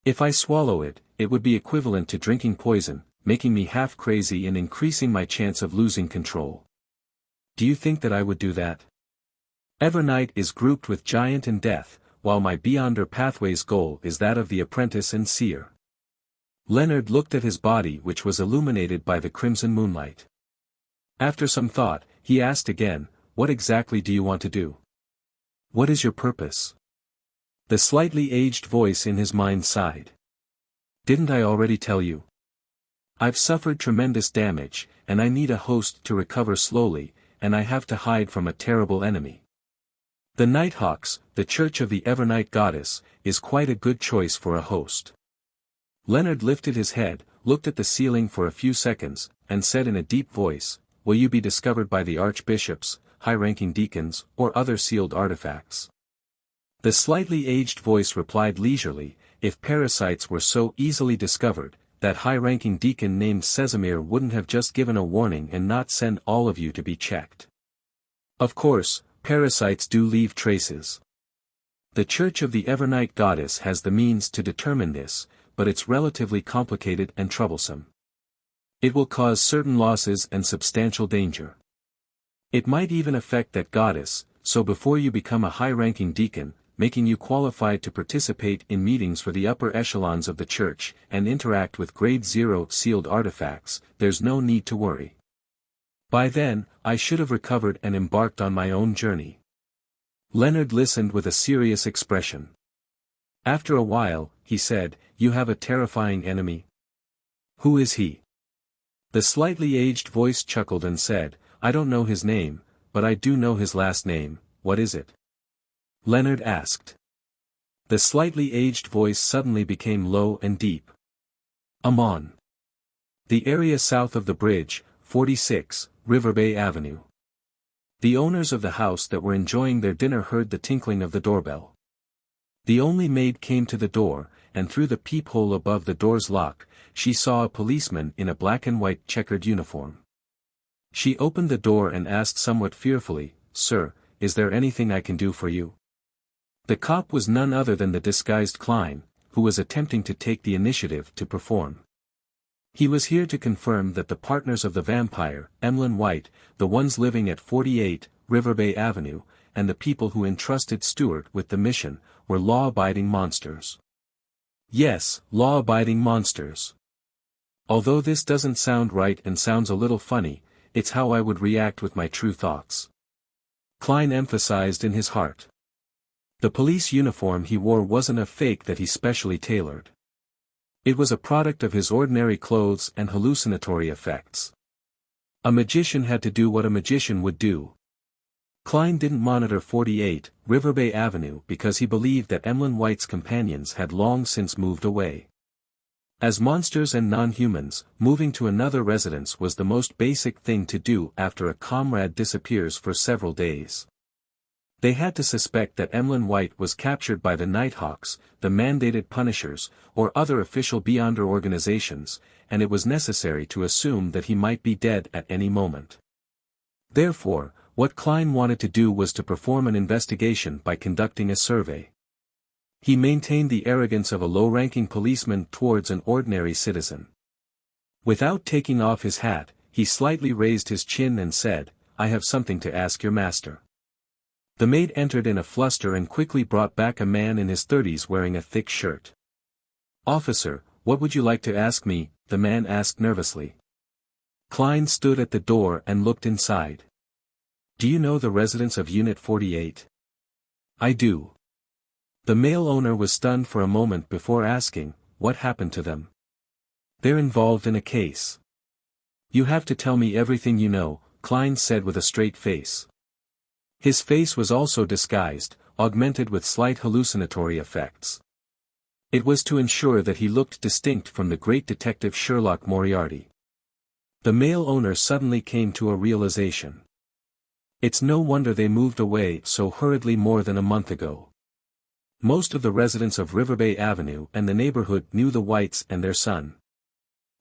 If I swallow it, it would be equivalent to drinking poison, making me half crazy and increasing my chance of losing control. Do you think that I would do that? Evernight is grouped with Giant and Death, while my Beyonder pathway's goal is that of the Apprentice and Seer. Leonard looked at his body, which was illuminated by the crimson moonlight. After some thought, he asked again, what exactly do you want to do? What is your purpose? The slightly aged voice in his mind sighed. Didn't I already tell you? I've suffered tremendous damage, and I need a host to recover slowly, and I have to hide from a terrible enemy. The Nighthawks, the Church of the Evernight Goddess, is quite a good choice for a host. Leonard lifted his head, looked at the ceiling for a few seconds, and said in a deep voice, will you be discovered by the archbishops, high-ranking deacons, or other sealed artifacts? The slightly aged voice replied leisurely, if parasites were so easily discovered, that high-ranking deacon named Sesamir wouldn't have just given a warning and not send all of you to be checked. Of course, parasites do leave traces. The Church of the Evernight Goddess has the means to determine this, but it's relatively complicated and troublesome. It will cause certain losses and substantial danger. It might even affect that goddess, so before you become a high-ranking deacon, making you qualified to participate in meetings for the upper echelons of the church and interact with Grade 0 sealed artifacts, there's no need to worry. By then, I should have recovered and embarked on my own journey. Leonard listened with a serious expression. After a while, he said, you have a terrifying enemy. Who is he? The slightly aged voice chuckled and said, I don't know his name, but I do know his last name. What is it? Leonard asked. The slightly aged voice suddenly became low and deep. Amon. The area south of the bridge, 46, River Bay Avenue. The owners of the house that were enjoying their dinner heard the tinkling of the doorbell. The only maid came to the door, and through the peephole above the door's lock, she saw a policeman in a black and white checkered uniform. She opened the door and asked somewhat fearfully, Sir, is there anything I can do for you? The cop was none other than the disguised Klein, who was attempting to take the initiative to perform. He was here to confirm that the partners of the vampire, Emlyn White, the ones living at 48, River Bay Avenue, and the people who entrusted Stewart with the mission, were law-abiding monsters. Yes, law-abiding monsters. Although this doesn't sound right and sounds a little funny, it's how I would react with my true thoughts. Klein emphasized in his heart. The police uniform he wore wasn't a fake that he specially tailored. It was a product of his ordinary clothes and hallucinatory effects. A magician had to do what a magician would do. Klein didn't monitor 48, River Bay Avenue because he believed that Emlyn White's companions had long since moved away. As monsters and non-humans, moving to another residence was the most basic thing to do after a comrade disappears for several days. They had to suspect that Emlyn White was captured by the Nighthawks, the mandated Punishers, or other official Beyonder organizations, and it was necessary to assume that he might be dead at any moment. Therefore, what Klein wanted to do was to perform an investigation by conducting a survey. He maintained the arrogance of a low-ranking policeman towards an ordinary citizen. Without taking off his hat, he slightly raised his chin and said, I have something to ask your master. The maid entered in a fluster and quickly brought back a man in his 30s wearing a thick shirt. Officer, what would you like to ask me? The man asked nervously. Klein stood at the door and looked inside. Do you know the residence of Unit 48? I do. The male owner was stunned for a moment before asking, what happened to them? They're involved in a case. You have to tell me everything you know, Klein said with a straight face. His face was also disguised, augmented with slight hallucinatory effects. It was to ensure that he looked distinct from the great detective Sherlock Moriarty. The male owner suddenly came to a realization. It's no wonder they moved away so hurriedly more than a month ago. Most of the residents of Riverbay Avenue and the neighborhood knew the Whites and their son.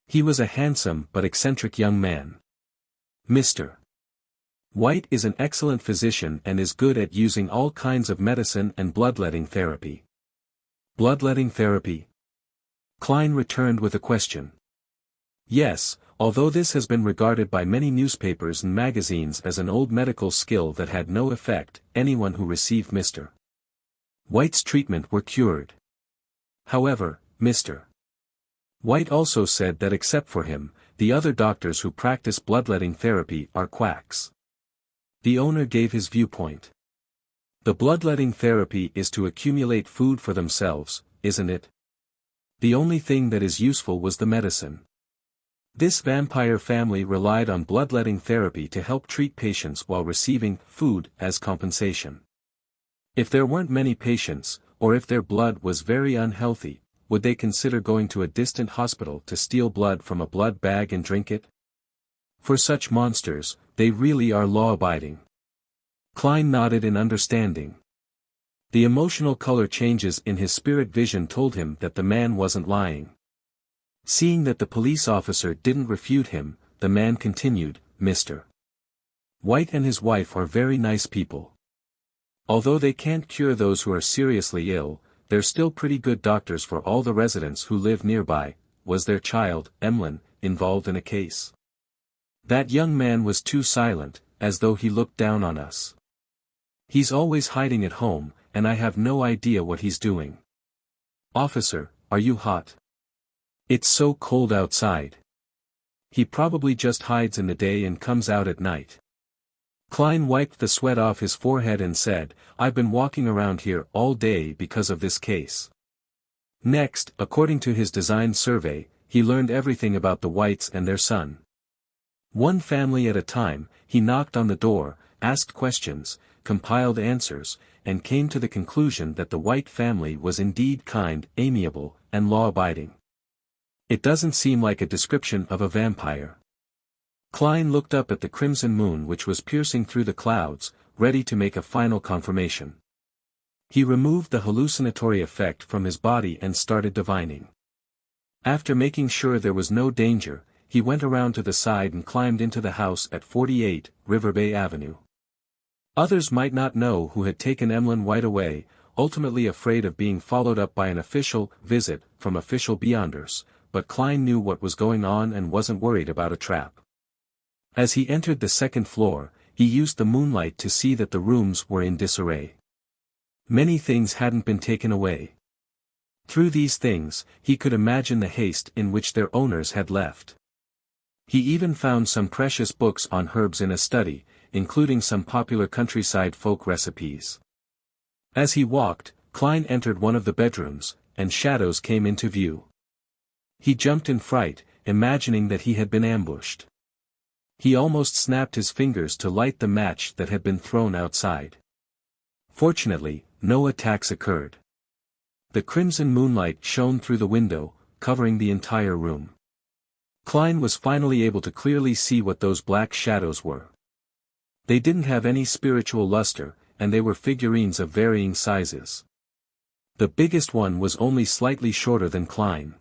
He was a handsome but eccentric young man. Mr. White is an excellent physician and is good at using all kinds of medicine and bloodletting therapy. Bloodletting therapy? Klein returned with a question. Yes, although this has been regarded by many newspapers and magazines as an old medical skill that had no effect, anyone who received Mr. White's treatment were cured. However, Mr. White also said that except for him, the other doctors who practice bloodletting therapy are quacks. The owner gave his viewpoint. The bloodletting therapy is to accumulate food for themselves, isn't it? The only thing that is useful was the medicine. This vampire family relied on bloodletting therapy to help treat patients while receiving food as compensation. If there weren't many patients, or if their blood was very unhealthy, would they consider going to a distant hospital to steal blood from a blood bag and drink it? For such monsters, they really are law-abiding. Klein nodded in understanding. The emotional color changes in his spirit vision told him that the man wasn't lying. Seeing that the police officer didn't refute him, the man continued, Mr. White and his wife are very nice people. Although they can't cure those who are seriously ill, they're still pretty good doctors for all the residents who live nearby. Was their child, Emlyn, involved in a case? That young man was too silent, as though he looked down on us. He's always hiding at home, and I have no idea what he's doing. Officer, are you hot? It's so cold outside. He probably just hides in the day and comes out at night. Klein wiped the sweat off his forehead and said, I've been walking around here all day because of this case. Next, according to his design survey, he learned everything about the Whites and their son. One family at a time, he knocked on the door, asked questions, compiled answers, and came to the conclusion that the White family was indeed kind, amiable, and law-abiding. It doesn't seem like a description of a vampire. Klein looked up at the crimson moon which was piercing through the clouds, ready to make a final confirmation. He removed the hallucinatory effect from his body and started divining. After making sure there was no danger, he went around to the side and climbed into the house at 48, Riverbay Avenue. Others might not know who had taken Emlyn White away, ultimately afraid of being followed up by an official visit from official beyonders, but Klein knew what was going on and wasn't worried about a trap. As he entered the second floor, he used the moonlight to see that the rooms were in disarray. Many things hadn't been taken away. Through these things, he could imagine the haste in which their owners had left. He even found some precious books on herbs in a study, including some popular countryside folk recipes. As he walked, Klein entered one of the bedrooms, and shadows came into view. He jumped in fright, imagining that he had been ambushed. He almost snapped his fingers to light the match that had been thrown outside. Fortunately, no attacks occurred. The crimson moonlight shone through the window, covering the entire room. Klein was finally able to clearly see what those black shadows were. They didn't have any spiritual luster, and they were figurines of varying sizes. The biggest one was only slightly shorter than Klein.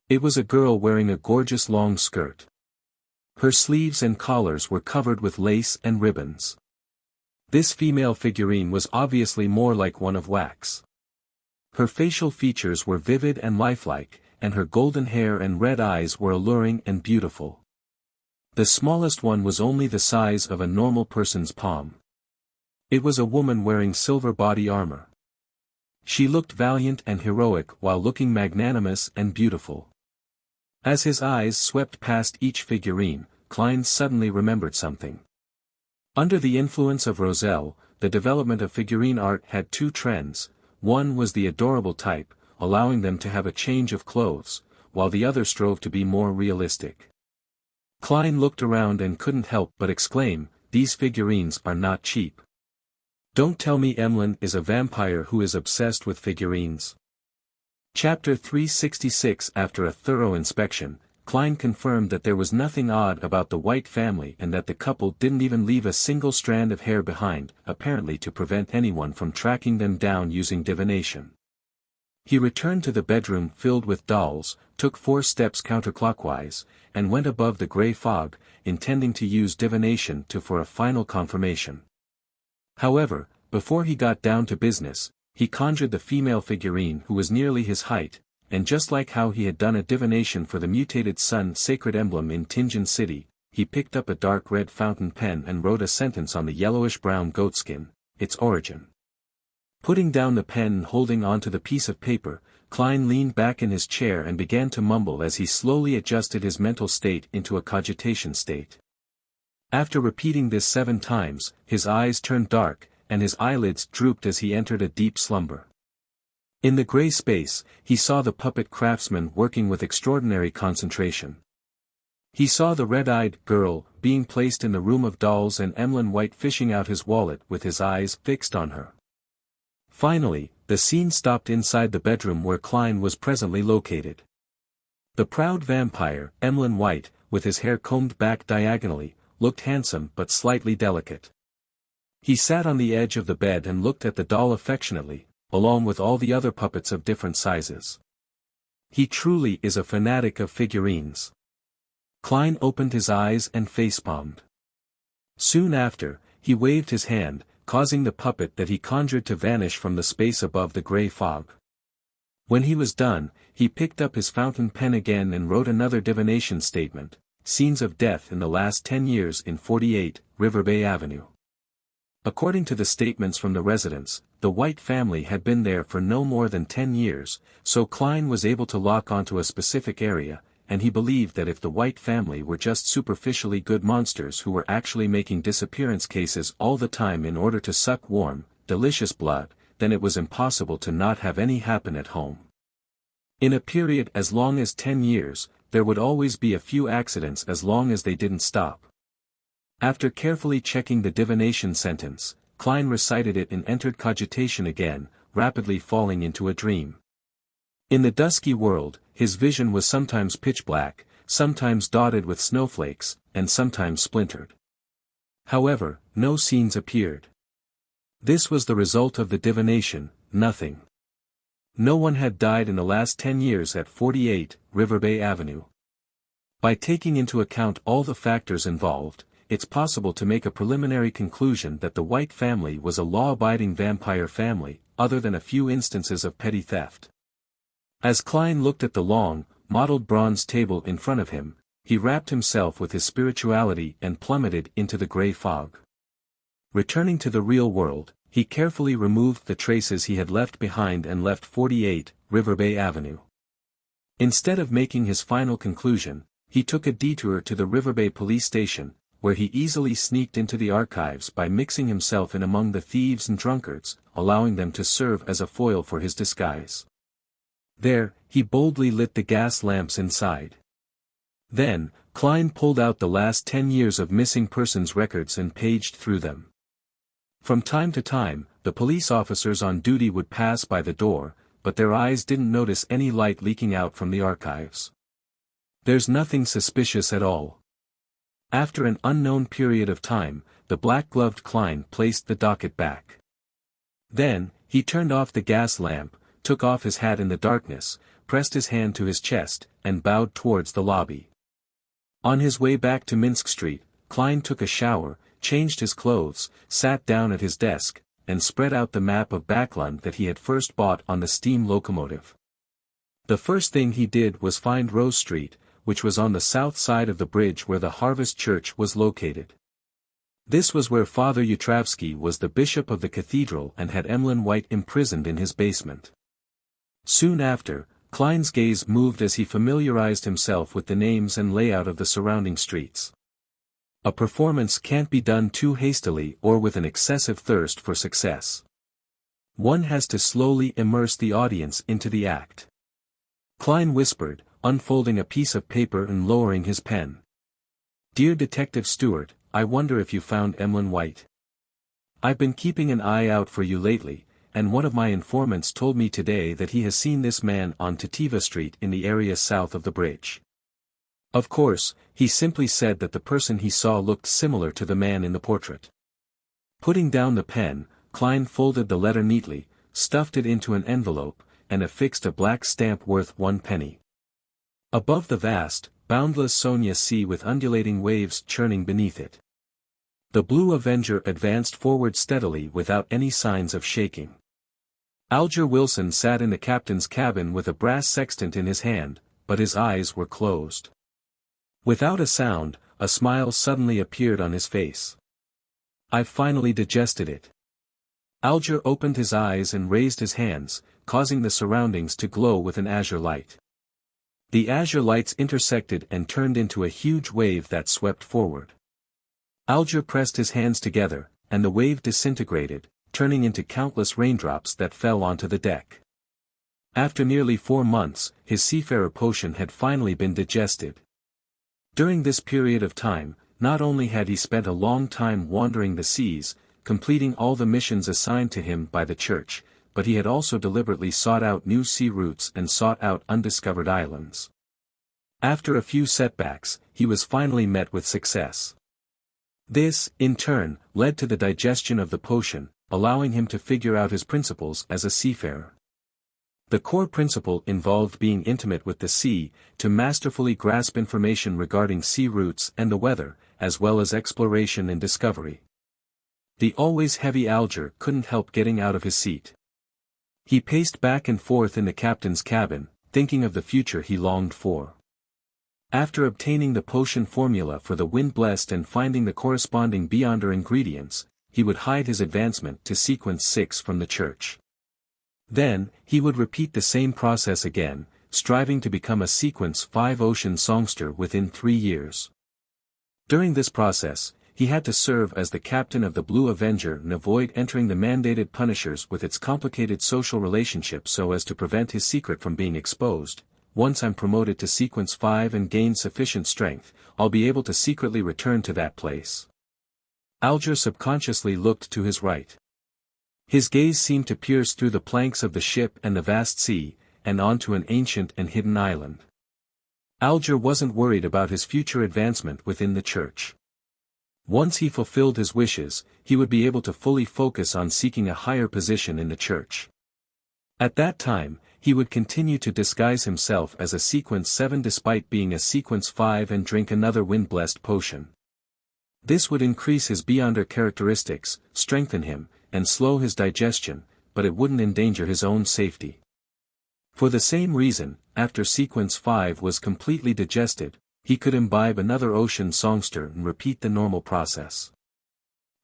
It was a girl wearing a gorgeous long skirt. Her sleeves and collars were covered with lace and ribbons. This female figurine was obviously more like one of wax. Her facial features were vivid and lifelike, and her golden hair and red eyes were alluring and beautiful. The smallest one was only the size of a normal person's palm. It was a woman wearing silver body armor. She looked valiant and heroic while looking magnanimous and beautiful. As his eyes swept past each figurine, Klein suddenly remembered something. Under the influence of Roselle, the development of figurine art had two trends. One was the adorable type, allowing them to have a change of clothes, while the other strove to be more realistic. Klein looked around and couldn't help but exclaim, "These figurines are not cheap." Don't tell me Emlyn is a vampire who is obsessed with figurines. Chapter 366. After a thorough inspection, Klein confirmed that there was nothing odd about the White family and that the couple didn't even leave a single strand of hair behind, apparently to prevent anyone from tracking them down using divination. He returned to the bedroom filled with dolls, took 4 steps counterclockwise, and went above the grey fog, intending to use divination for a final confirmation. However, before he got down to business, he conjured the female figurine who was nearly his height, and just like how he had done a divination for the mutated sun sacred emblem in Tinjin City, he picked up a dark red fountain pen and wrote a sentence on the yellowish-brown goatskin, its origin. Putting down the pen and holding onto the piece of paper, Klein leaned back in his chair and began to mumble as he slowly adjusted his mental state into a cogitation state. After repeating this 7 times, his eyes turned dark, and his eyelids drooped as he entered a deep slumber. In the grey space, he saw the puppet craftsman working with extraordinary concentration. He saw the red-eyed girl being placed in the room of dolls and Emlyn White fishing out his wallet with his eyes fixed on her. Finally, the scene stopped inside the bedroom where Klein was presently located. The proud vampire, Emlyn White, with his hair combed back diagonally, looked handsome but slightly delicate. He sat on the edge of the bed and looked at the doll affectionately, along with all the other puppets of different sizes. He truly is a fanatic of figurines. Klein opened his eyes and facepalmed. Soon after, he waved his hand, causing the puppet that he conjured to vanish from the space above the grey fog. When he was done, he picked up his fountain pen again and wrote another divination statement, "Scenes of death in the last 10 years in 48, River Bay Avenue." According to the statements from the residents, the White family had been there for no more than 10 years, so Klein was able to lock onto a specific area, and he believed that if the White family were just superficially good monsters who were actually making disappearance cases all the time in order to suck warm, delicious blood, then it was impossible to not have any happen at home. In a period as long as 10 years, there would always be a few accidents as long as they didn't stop. After carefully checking the divination sentence, Klein recited it and entered cogitation again, rapidly falling into a dream. In the dusky world, his vision was sometimes pitch black, sometimes dotted with snowflakes, and sometimes splintered. However, no scenes appeared. This was the result of the divination, nothing. No one had died in the last 10 years at 48, River Bay Avenue. By taking into account all the factors involved, it's possible to make a preliminary conclusion that the White family was a law-abiding vampire family, other than a few instances of petty theft. As Klein looked at the long, mottled bronze table in front of him, he wrapped himself with his spirituality and plummeted into the grey fog. Returning to the real world, he carefully removed the traces he had left behind and left 48, River Bay Avenue. Instead of making his final conclusion, he took a detour to the River Bay police station, where he easily sneaked into the archives by mixing himself in among the thieves and drunkards, allowing them to serve as a foil for his disguise. There, he boldly lit the gas lamps inside. Then, Klein pulled out the last 10 years of missing persons records and paged through them. From time to time, the police officers on duty would pass by the door, but their eyes didn't notice any light leaking out from the archives. There's nothing suspicious at all. After an unknown period of time, the black-gloved Klein placed the docket back. Then, he turned off the gas lamp, took off his hat in the darkness, pressed his hand to his chest, and bowed towards the lobby. On his way back to Minsk Street, Klein took a shower, changed his clothes, sat down at his desk, and spread out the map of Backlund that he had first bought on the steam locomotive. The first thing he did was find Rose Street, which was on the south side of the bridge where the Harvest Church was located. This was where Father Yutravsky was the bishop of the cathedral and had Emlyn White imprisoned in his basement. Soon after, Klein's gaze moved as he familiarized himself with the names and layout of the surrounding streets. A performance can't be done too hastily or with an excessive thirst for success. One has to slowly immerse the audience into the act. Klein whispered, unfolding a piece of paper and lowering his pen. Dear Detective Stewart, I wonder if you found Emlyn White. I've been keeping an eye out for you lately, and one of my informants told me today that he has seen this man on Tativa Street in the area south of the bridge. Of course, he simply said that the person he saw looked similar to the man in the portrait. Putting down the pen, Klein folded the letter neatly, stuffed it into an envelope, and affixed a black stamp worth 1 penny. Above the vast, boundless Sonia sea with undulating waves churning beneath it. The Blue Avenger advanced forward steadily without any signs of shaking. Alger Wilson sat in the captain's cabin with a brass sextant in his hand, but his eyes were closed. Without a sound, a smile suddenly appeared on his face. I've finally digested it. Alger opened his eyes and raised his hands, causing the surroundings to glow with an azure light. The azure lights intersected and turned into a huge wave that swept forward. Alger pressed his hands together, and the wave disintegrated, turning into countless raindrops that fell onto the deck. After nearly 4 months, his seafarer potion had finally been digested. During this period of time, not only had he spent a long time wandering the seas, completing all the missions assigned to him by the church, but he had also deliberately sought out new sea routes and sought out undiscovered islands. After a few setbacks, he was finally met with success. This, in turn, led to the digestion of the potion, allowing him to figure out his principles as a seafarer. The core principle involved being intimate with the sea, to masterfully grasp information regarding sea routes and the weather, as well as exploration and discovery. The always heavy Alger couldn't help getting out of his seat. He paced back and forth in the captain's cabin, thinking of the future he longed for. After obtaining the potion formula for the Wind-Blessed and finding the corresponding Beyonder ingredients, he would hide his advancement to Sequence 6 from the church. Then, he would repeat the same process again, striving to become a Sequence 5 ocean songster within 3 years. During this process, he had to serve as the captain of the Blue Avenger and avoid entering the mandated Punishers with its complicated social relationship so as to prevent his secret from being exposed. Once I'm promoted to Sequence 5 and gain sufficient strength, I'll be able to secretly return to that place. Alger subconsciously looked to his right. His gaze seemed to pierce through the planks of the ship and the vast sea, and onto an ancient and hidden island. Alger wasn't worried about his future advancement within the church. Once he fulfilled his wishes, he would be able to fully focus on seeking a higher position in the church. At that time, he would continue to disguise himself as a Sequence 7 despite being a Sequence 5 and drink another Wind-Blessed potion. This would increase his Beyonder characteristics, strengthen him, and slow his digestion, but it wouldn't endanger his own safety. For the same reason, after Sequence 5 was completely digested, he could imbibe another ocean songster and repeat the normal process.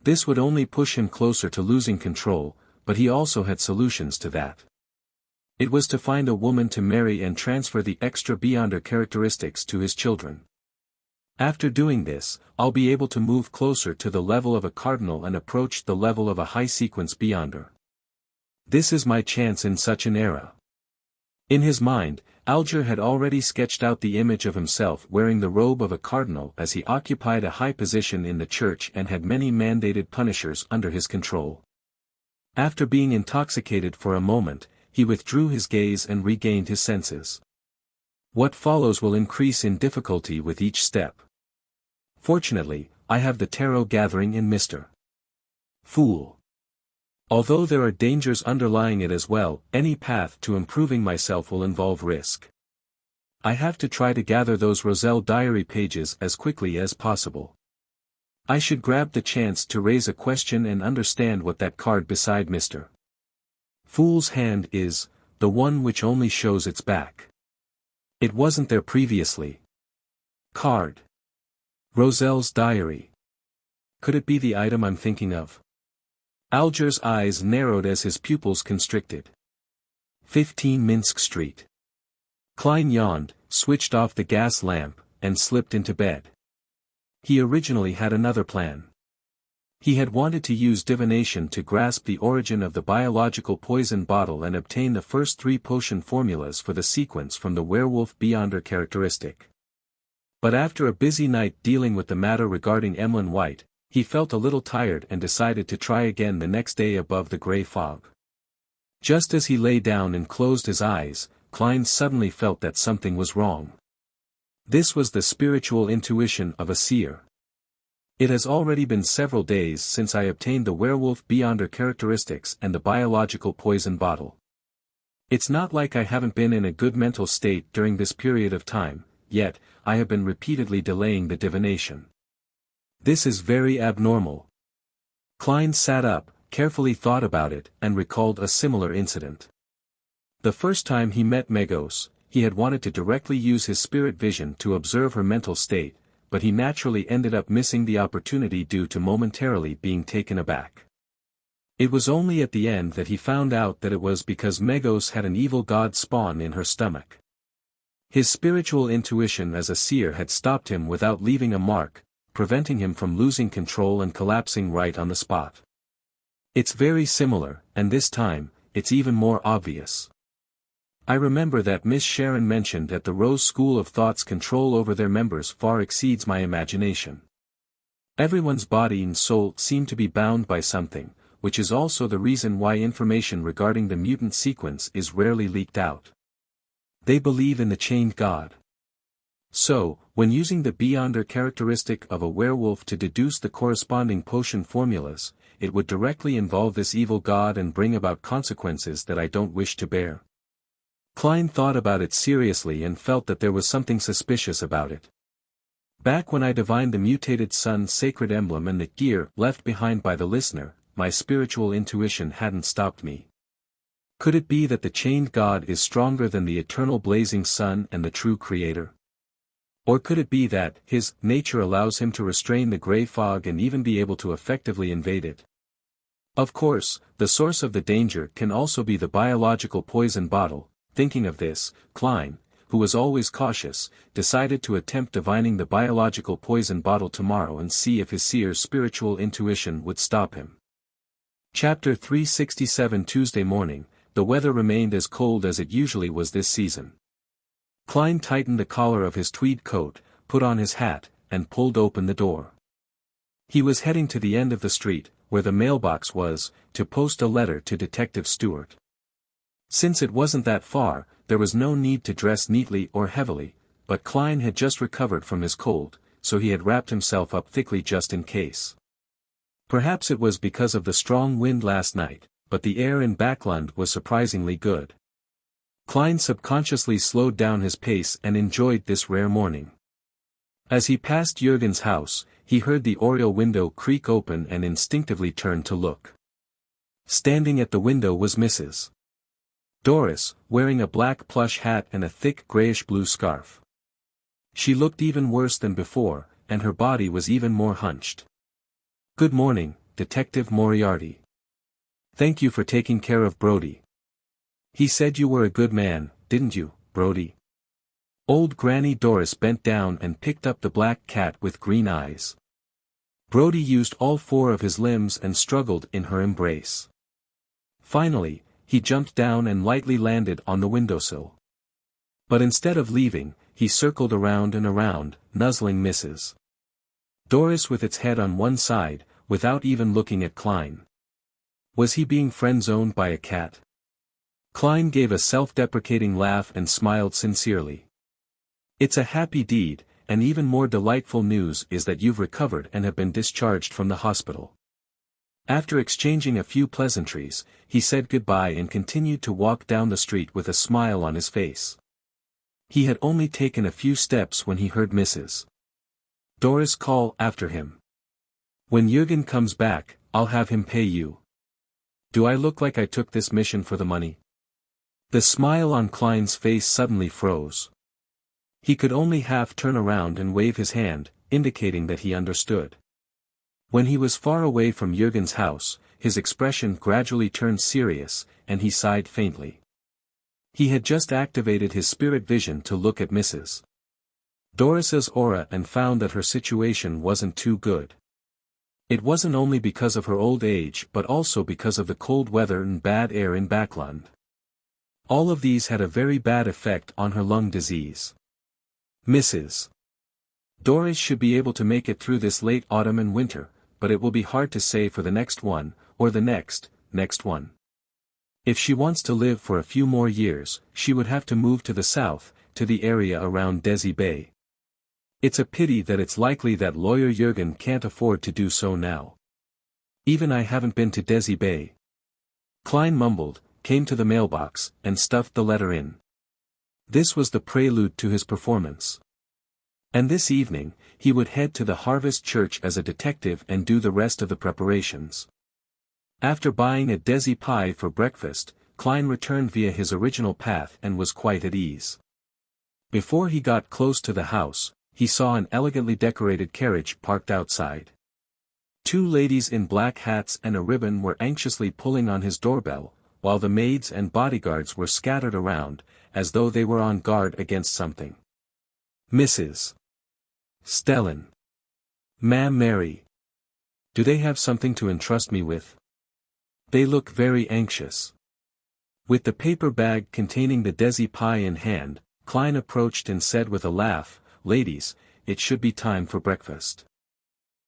This would only push him closer to losing control, but he also had solutions to that. It was to find a woman to marry and transfer the extra Beyonder characteristics to his children. After doing this, I'll be able to move closer to the level of a cardinal and approach the level of a high sequence Beyonder. This is my chance in such an era. In his mind, Alger had already sketched out the image of himself wearing the robe of a cardinal as he occupied a high position in the church and had many mandated punishers under his control. After being intoxicated for a moment, he withdrew his gaze and regained his senses. What follows will increase in difficulty with each step. Fortunately, I have the tarot gathering in Mr. Fool. Although there are dangers underlying it as well, any path to improving myself will involve risk. I have to try to gather those Roselle diary pages as quickly as possible. I should grab the chance to raise a question and understand what that card beside Mr. Fool's hand is, the one which only shows its back. It wasn't there previously. Card. Roselle's diary. Could it be the item I'm thinking of? Alger's eyes narrowed as his pupils constricted. 15 Minsk Street. Klein yawned, switched off the gas lamp, and slipped into bed. He originally had another plan. He had wanted to use divination to grasp the origin of the biological poison bottle and obtain the first 3 potion formulas for the sequence from the werewolf beyonder characteristic. But after a busy night dealing with the matter regarding Emlyn White, he felt a little tired and decided to try again the next day above the grey fog. Just as he lay down and closed his eyes, Klein suddenly felt that something was wrong. This was the spiritual intuition of a seer. It has already been several days since I obtained the werewolf beyonder characteristics and the biological poison bottle. It's not like I haven't been in a good mental state during this period of time, yet, I have been repeatedly delaying the divination. This is very abnormal. Klein sat up, carefully thought about it, and recalled a similar incident. The first time he met Megos, he had wanted to directly use his spirit vision to observe her mental state, but he naturally ended up missing the opportunity due to momentarily being taken aback. It was only at the end that he found out that it was because Megos had an evil god spawn in her stomach. His spiritual intuition as a seer had stopped him without leaving a mark, preventing him from losing control and collapsing right on the spot. It's very similar, and this time, it's even more obvious. I remember that Miss Sharon mentioned at the Rose School of Thought's control over their members far exceeds my imagination. Everyone's body and soul seem to be bound by something, which is also the reason why information regarding the mutant sequence is rarely leaked out. They believe in the chained god. So, when using the beyonder characteristic of a werewolf to deduce the corresponding potion formulas, it would directly involve this evil god and bring about consequences that I don't wish to bear. Klein thought about it seriously and felt that there was something suspicious about it. Back when I divined the mutated sun's sacred emblem and the gear left behind by the listener, my spiritual intuition hadn't stopped me. Could it be that the chained god is stronger than the eternal blazing sun and the true creator? Or could it be that his nature allows him to restrain the grey fog and even be able to effectively invade it? Of course, the source of the danger can also be the biological poison bottle. Thinking of this, Klein, who was always cautious, decided to attempt divining the biological poison bottle tomorrow and see if his seer's spiritual intuition would stop him. Chapter 367 Tuesday morning, the weather remained as cold as it usually was this season. Klein tightened the collar of his tweed coat, put on his hat, and pulled open the door. He was heading to the end of the street, where the mailbox was, to post a letter to Detective Stewart. Since it wasn't that far, there was no need to dress neatly or heavily, but Klein had just recovered from his cold, so he had wrapped himself up thickly just in case. Perhaps it was because of the strong wind last night, but the air in Backlund was surprisingly good. Klein subconsciously slowed down his pace and enjoyed this rare morning. As he passed Jürgen's house, he heard the oriel window creak open and instinctively turned to look. Standing at the window was Mrs. Doris, wearing a black plush hat and a thick grayish-blue scarf. She looked even worse than before, and her body was even more hunched. "Good morning, Detective Moriarty. Thank you for taking care of Brody. He said you were a good man, didn't you, Brody?" Old Granny Doris bent down and picked up the black cat with green eyes. Brody used all 4 of his limbs and struggled in her embrace. Finally, he jumped down and lightly landed on the windowsill. But instead of leaving, he circled around and around, nuzzling Mrs. Doris with its head on one side, without even looking at Klein. Was he being friend-zoned by a cat? Klein gave a self-deprecating laugh and smiled sincerely. "It's a happy deed, and even more delightful news is that you've recovered and have been discharged from the hospital." After exchanging a few pleasantries, he said goodbye and continued to walk down the street with a smile on his face. He had only taken a few steps when he heard Mrs. Doris call after him. "When Jürgen comes back, I'll have him pay you. Do I look like I took this mission for the money?" The smile on Klein's face suddenly froze. He could only half turn around and wave his hand, indicating that he understood. When he was far away from Jürgen's house, his expression gradually turned serious, and he sighed faintly. He had just activated his spirit vision to look at Mrs. Doris's aura and found that her situation wasn't too good. It wasn't only because of her old age but also because of the cold weather and bad air in Backland. All of these had a very bad effect on her lung disease. Mrs. Doris should be able to make it through this late autumn and winter, but it will be hard to say for the next one, or the next one. If she wants to live for a few more years, she would have to move to the south, to the area around Desi Bay. It's a pity that it's likely that lawyer Jürgen can't afford to do so now. Even I haven't been to Desi Bay. Klein mumbled, came to the mailbox, and stuffed the letter in. This was the prelude to his performance. And this evening, he would head to the Harvest Church as a detective and do the rest of the preparations. After buying a Desi pie for breakfast, Klein returned via his original path and was quite at ease. Before he got close to the house, he saw an elegantly decorated carriage parked outside. Two ladies in black hats and a ribbon were anxiously pulling on his doorbell, while the maids and bodyguards were scattered around, as though they were on guard against something. Mrs. Stellan. Ma'am Mary. Do they have something to entrust me with? They look very anxious. With the paper bag containing the Desi pie in hand, Klein approached and said with a laugh, "Ladies, it should be time for breakfast."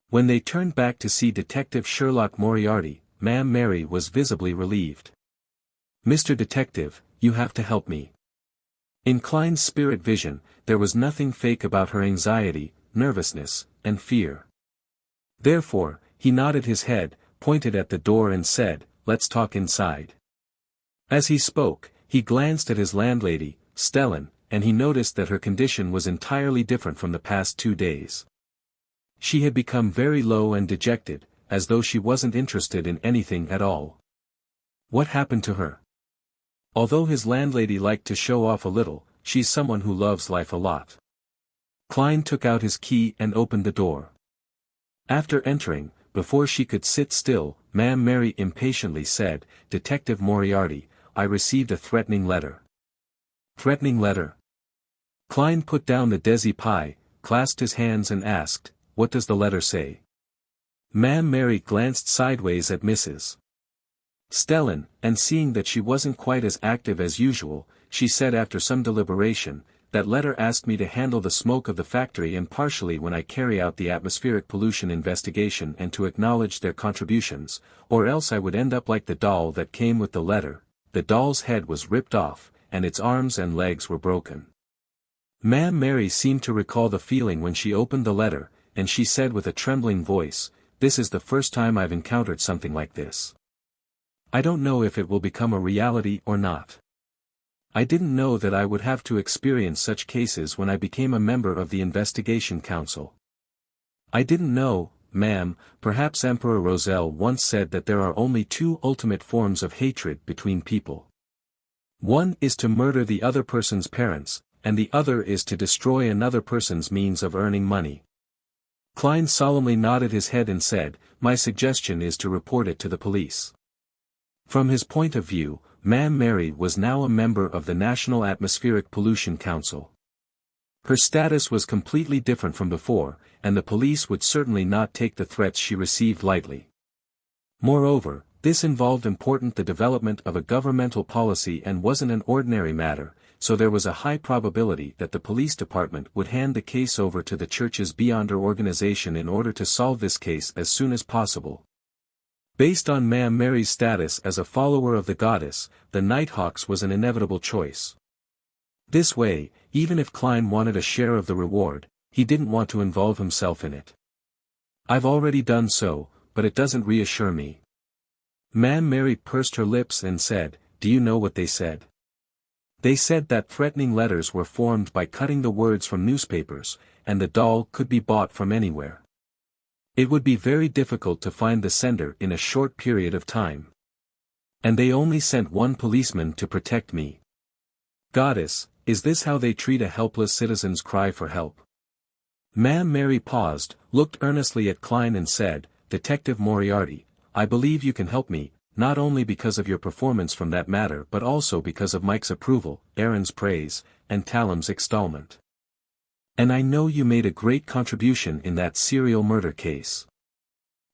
When they turned back to see Detective Sherlock Moriarty, Ma'am Mary was visibly relieved. "Mr. Detective, you have to help me." In Klein's spirit vision, there was nothing fake about her anxiety, nervousness, and fear. Therefore, he nodded his head, pointed at the door and said, "Let's talk inside." As he spoke, he glanced at his landlady, Stellan, and he noticed that her condition was entirely different from the past 2 days. She had become very low and dejected, as though she wasn't interested in anything at all. What happened to her? Although his landlady liked to show off a little, she's someone who loves life a lot. Klein took out his key and opened the door. After entering, before she could sit still, Ma'am Mary impatiently said, "Detective Moriarty, I received a threatening letter." "Threatening letter?" Klein put down the Desi pie, clasped his hands and asked, "What does the letter say?" Ma'am Mary glanced sideways at Mrs. Stellan, and seeing that she wasn't quite as active as usual, she said after some deliberation, "That letter asked me to handle the smoke of the factory impartially when I carry out the atmospheric pollution investigation and to acknowledge their contributions, or else I would end up like the doll that came with the letter. The doll's head was ripped off, and its arms and legs were broken." Ma'am Mary seemed to recall the feeling when she opened the letter, and she said with a trembling voice, "This is the first time I've encountered something like this. I don't know if it will become a reality or not. I didn't know that I would have to experience such cases when I became a member of the Investigation Council. I didn't know, ma'am, perhaps Emperor Roselle once said that there are only two ultimate forms of hatred between people. One is to murder the other person's parents, and the other is to destroy another person's means of earning money." Klein solemnly nodded his head and said, "My suggestion is to report it to the police." From his point of view, Ma'am Mary was now a member of the National Atmospheric Pollution Council. Her status was completely different from before, and the police would certainly not take the threats she received lightly. Moreover, this involved the development of a governmental policy and wasn't an ordinary matter, so there was a high probability that the police department would hand the case over to the church's Beyonder organization in order to solve this case as soon as possible. Based on Ma'am Mary's status as a follower of the goddess, the Nighthawks was an inevitable choice. This way, even if Klein wanted a share of the reward, he didn't want to involve himself in it. "I've already done so, but it doesn't reassure me." Ma'am Mary pursed her lips and said, "Do you know what they said?" "They said that threatening letters were formed by cutting the words from newspapers, and the doll could be bought from anywhere. It would be very difficult to find the sender in a short period of time. And they only sent one policeman to protect me. Goddess, is this how they treat a helpless citizen's cry for help?" Ma'am Mary paused, looked earnestly at Klein and said, "Detective Moriarty, I believe you can help me, not only because of your performance from that matter but also because of Mike's approval, Aaron's praise, and Talam's extolment. And I know you made a great contribution in that serial murder case.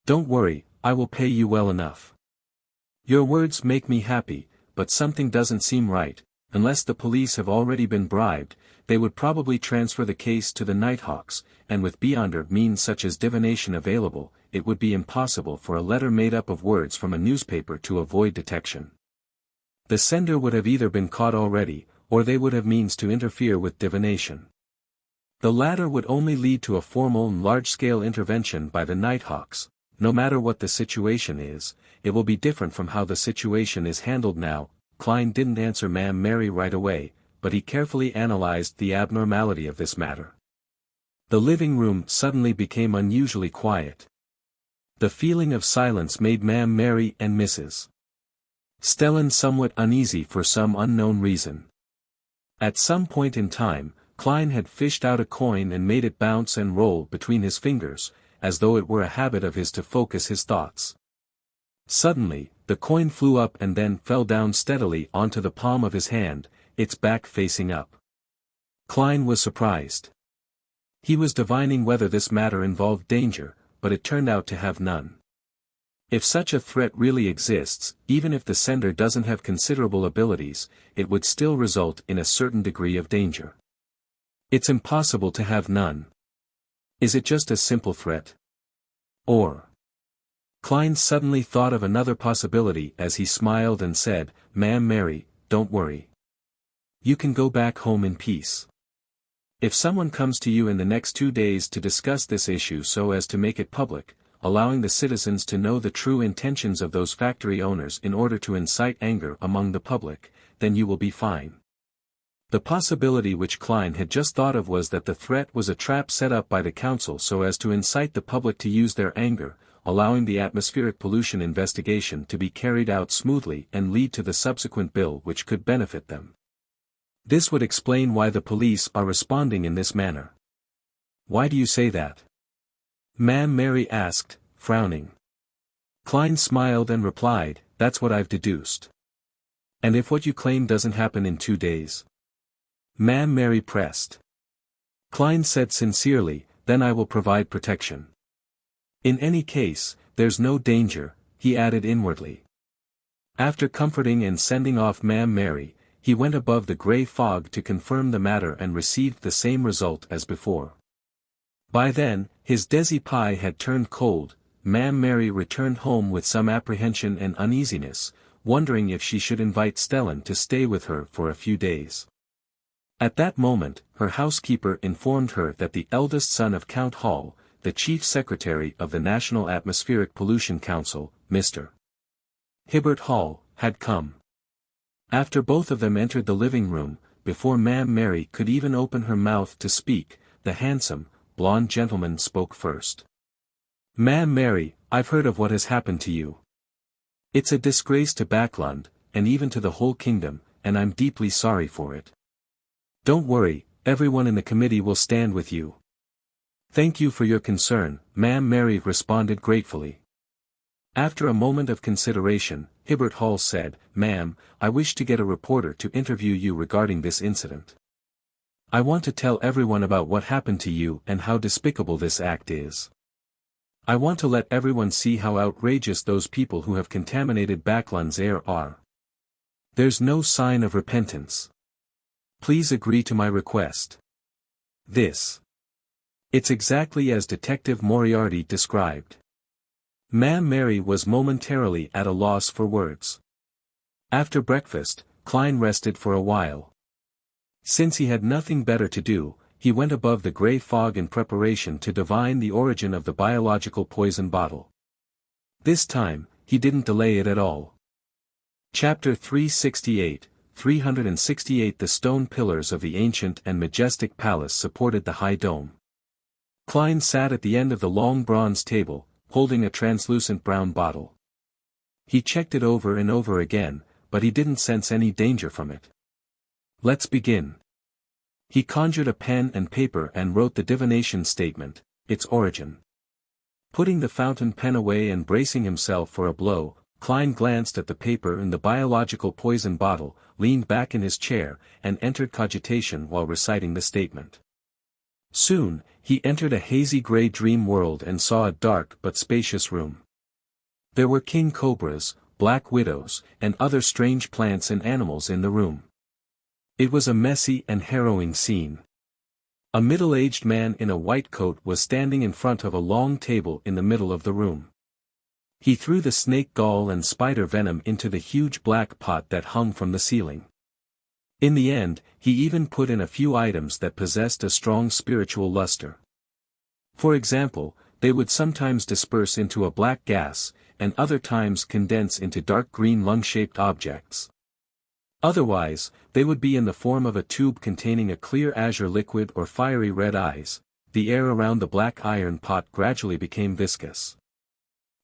Don't worry, I will pay you well enough. Your words make me happy, but something doesn't seem right. Unless the police have already been bribed, they would probably transfer the case to the Nighthawks, and with beyonder means such as divination available, it would be impossible for a letter made up of words from a newspaper to avoid detection. The sender would have either been caught already, or they would have means to interfere with divination. The latter would only lead to a formal and large-scale intervention by the Nighthawks. No matter what the situation is, it will be different from how the situation is handled now. Klein didn't answer Ma'am Mary right away, but he carefully analyzed the abnormality of this matter. The living room suddenly became unusually quiet. The feeling of silence made Ma'am Mary and Mrs. Stellan somewhat uneasy for some unknown reason. At some point in time, Klein had fished out a coin and made it bounce and roll between his fingers, as though it were a habit of his to focus his thoughts. Suddenly, the coin flew up and then fell down steadily onto the palm of his hand, its back facing up. Klein was surprised. He was divining whether this matter involved danger, but it turned out to have none. If such a threat really exists, even if the sender doesn't have considerable abilities, it would still result in a certain degree of danger. It's impossible to have none. Is it just a simple threat? Or? Klein suddenly thought of another possibility as he smiled and said, Ma'am Mary, don't worry. You can go back home in peace. If someone comes to you in the next 2 days to discuss this issue so as to make it public, allowing the citizens to know the true intentions of those factory owners in order to incite anger among the public, then you will be fine. The possibility which Klein had just thought of was that the threat was a trap set up by the council so as to incite the public to use their anger, allowing the atmospheric pollution investigation to be carried out smoothly and lead to the subsequent bill which could benefit them. This would explain why the police are responding in this manner. Why do you say that? Ma'am Mary asked, frowning. Klein smiled and replied, that's what I've deduced. And if what you claim doesn't happen in 2 days? Ma'am Mary pressed. Klein said sincerely, then I will provide protection. In any case, there's no danger, he added inwardly. After comforting and sending off Ma'am Mary, he went above the grey fog to confirm the matter and received the same result as before. By then, his desi pie had turned cold. Ma'am Mary returned home with some apprehension and uneasiness, wondering if she should invite Stellan to stay with her for a few days. At that moment, her housekeeper informed her that the eldest son of Count Hall, the chief secretary of the National Atmospheric Pollution Council, Mr. Hibbert Hall, had come. After both of them entered the living room, before Ma'am Mary could even open her mouth to speak, the handsome, blonde gentleman spoke first. Ma'am Mary, I've heard of what has happened to you. It's a disgrace to Backlund, and even to the whole kingdom, and I'm deeply sorry for it. Don't worry, everyone in the committee will stand with you. Thank you for your concern, Ma'am Mary responded gratefully. After a moment of consideration, Hibbert Hall said, Ma'am, I wish to get a reporter to interview you regarding this incident. I want to tell everyone about what happened to you and how despicable this act is. I want to let everyone see how outrageous those people who have contaminated Backlund's air are. There's no sign of repentance. Please agree to my request. It's exactly as Detective Moriarty described. Ma'am Mary was momentarily at a loss for words. After breakfast, Klein rested for a while. Since he had nothing better to do, he went above the grey fog in preparation to divine the origin of the biological poison bottle. This time, he didn't delay it at all. Chapter 368, 368 The stone pillars of the ancient and majestic palace supported the high dome. Klein sat at the end of the long bronze table, holding a translucent brown bottle. He checked it over and over again, but he didn't sense any danger from it. Let's begin. He conjured a pen and paper and wrote the divination statement, its origin. Putting the fountain pen away and bracing himself for a blow, Klein glanced at the paper and the biological poison bottle, leaned back in his chair, and entered cogitation while reciting the statement. Soon, He entered a hazy gray dream world and saw a dark but spacious room. There were king cobras, black widows, and other strange plants and animals in the room. It was a messy and harrowing scene. A middle-aged man in a white coat was standing in front of a long table in the middle of the room. He threw the snake gall and spider venom into the huge black pot that hung from the ceiling. In the end, he even put in a few items that possessed a strong spiritual luster. For example, they would sometimes disperse into a black gas, and other times condense into dark green lung-shaped objects. Otherwise, they would be in the form of a tube containing a clear azure liquid or fiery red eyes. The air around the black iron pot gradually became viscous.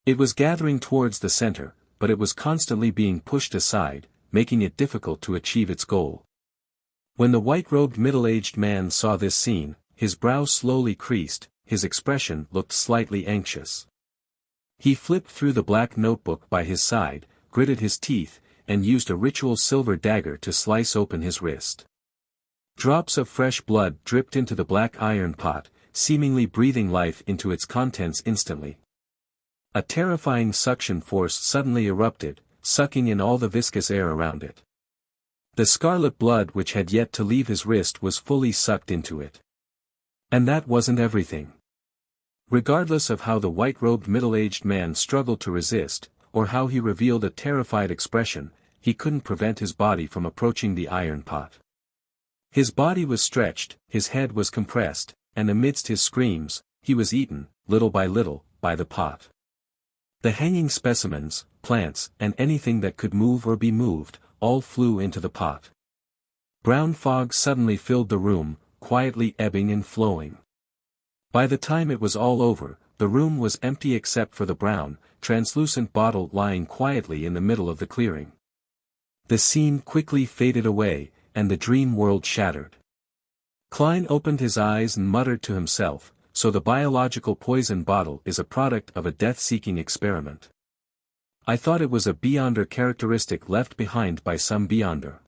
It was gathering towards the center, but it was constantly being pushed aside, making it difficult to achieve its goal. When the white-robed middle-aged man saw this scene, his brow slowly creased, his expression looked slightly anxious. He flipped through the black notebook by his side, gritted his teeth, and used a ritual silver dagger to slice open his wrist. Drops of fresh blood dripped into the black iron pot, seemingly breathing life into its contents instantly. A terrifying suction force suddenly erupted, sucking in all the viscous air around it. The scarlet blood which had yet to leave his wrist was fully sucked into it. And that wasn't everything. Regardless of how the white-robed middle-aged man struggled to resist, or how he revealed a terrified expression, he couldn't prevent his body from approaching the iron pot. His body was stretched, his head was compressed, and amidst his screams, he was eaten, little, by the pot. The hanging specimens, plants, and anything that could move or be moved, all flew into the pot. Brown fog suddenly filled the room, quietly ebbing and flowing. By the time it was all over, the room was empty except for the brown, translucent bottle lying quietly in the middle of the clearing. The scene quickly faded away, and the dream world shattered. Klein opened his eyes and muttered to himself, "So the biological poison bottle is a product of a death-seeking experiment. I thought it was a Beyonder characteristic left behind by some Beyonder.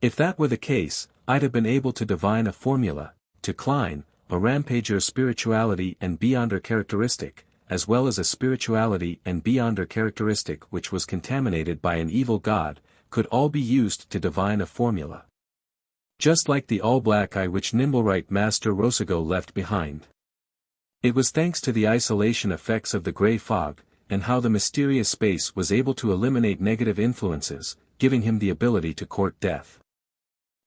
If that were the case, I'd have been able to divine a formula, to Klein, a Rampager spirituality and Beyonder characteristic, as well as a spirituality and Beyonder characteristic which was contaminated by an evil god, could all be used to divine a formula. Just like the all-black eye which Nimblewright Master Rosago left behind. It was thanks to the isolation effects of the gray fog, and how the mysterious space was able to eliminate negative influences, giving him the ability to court death.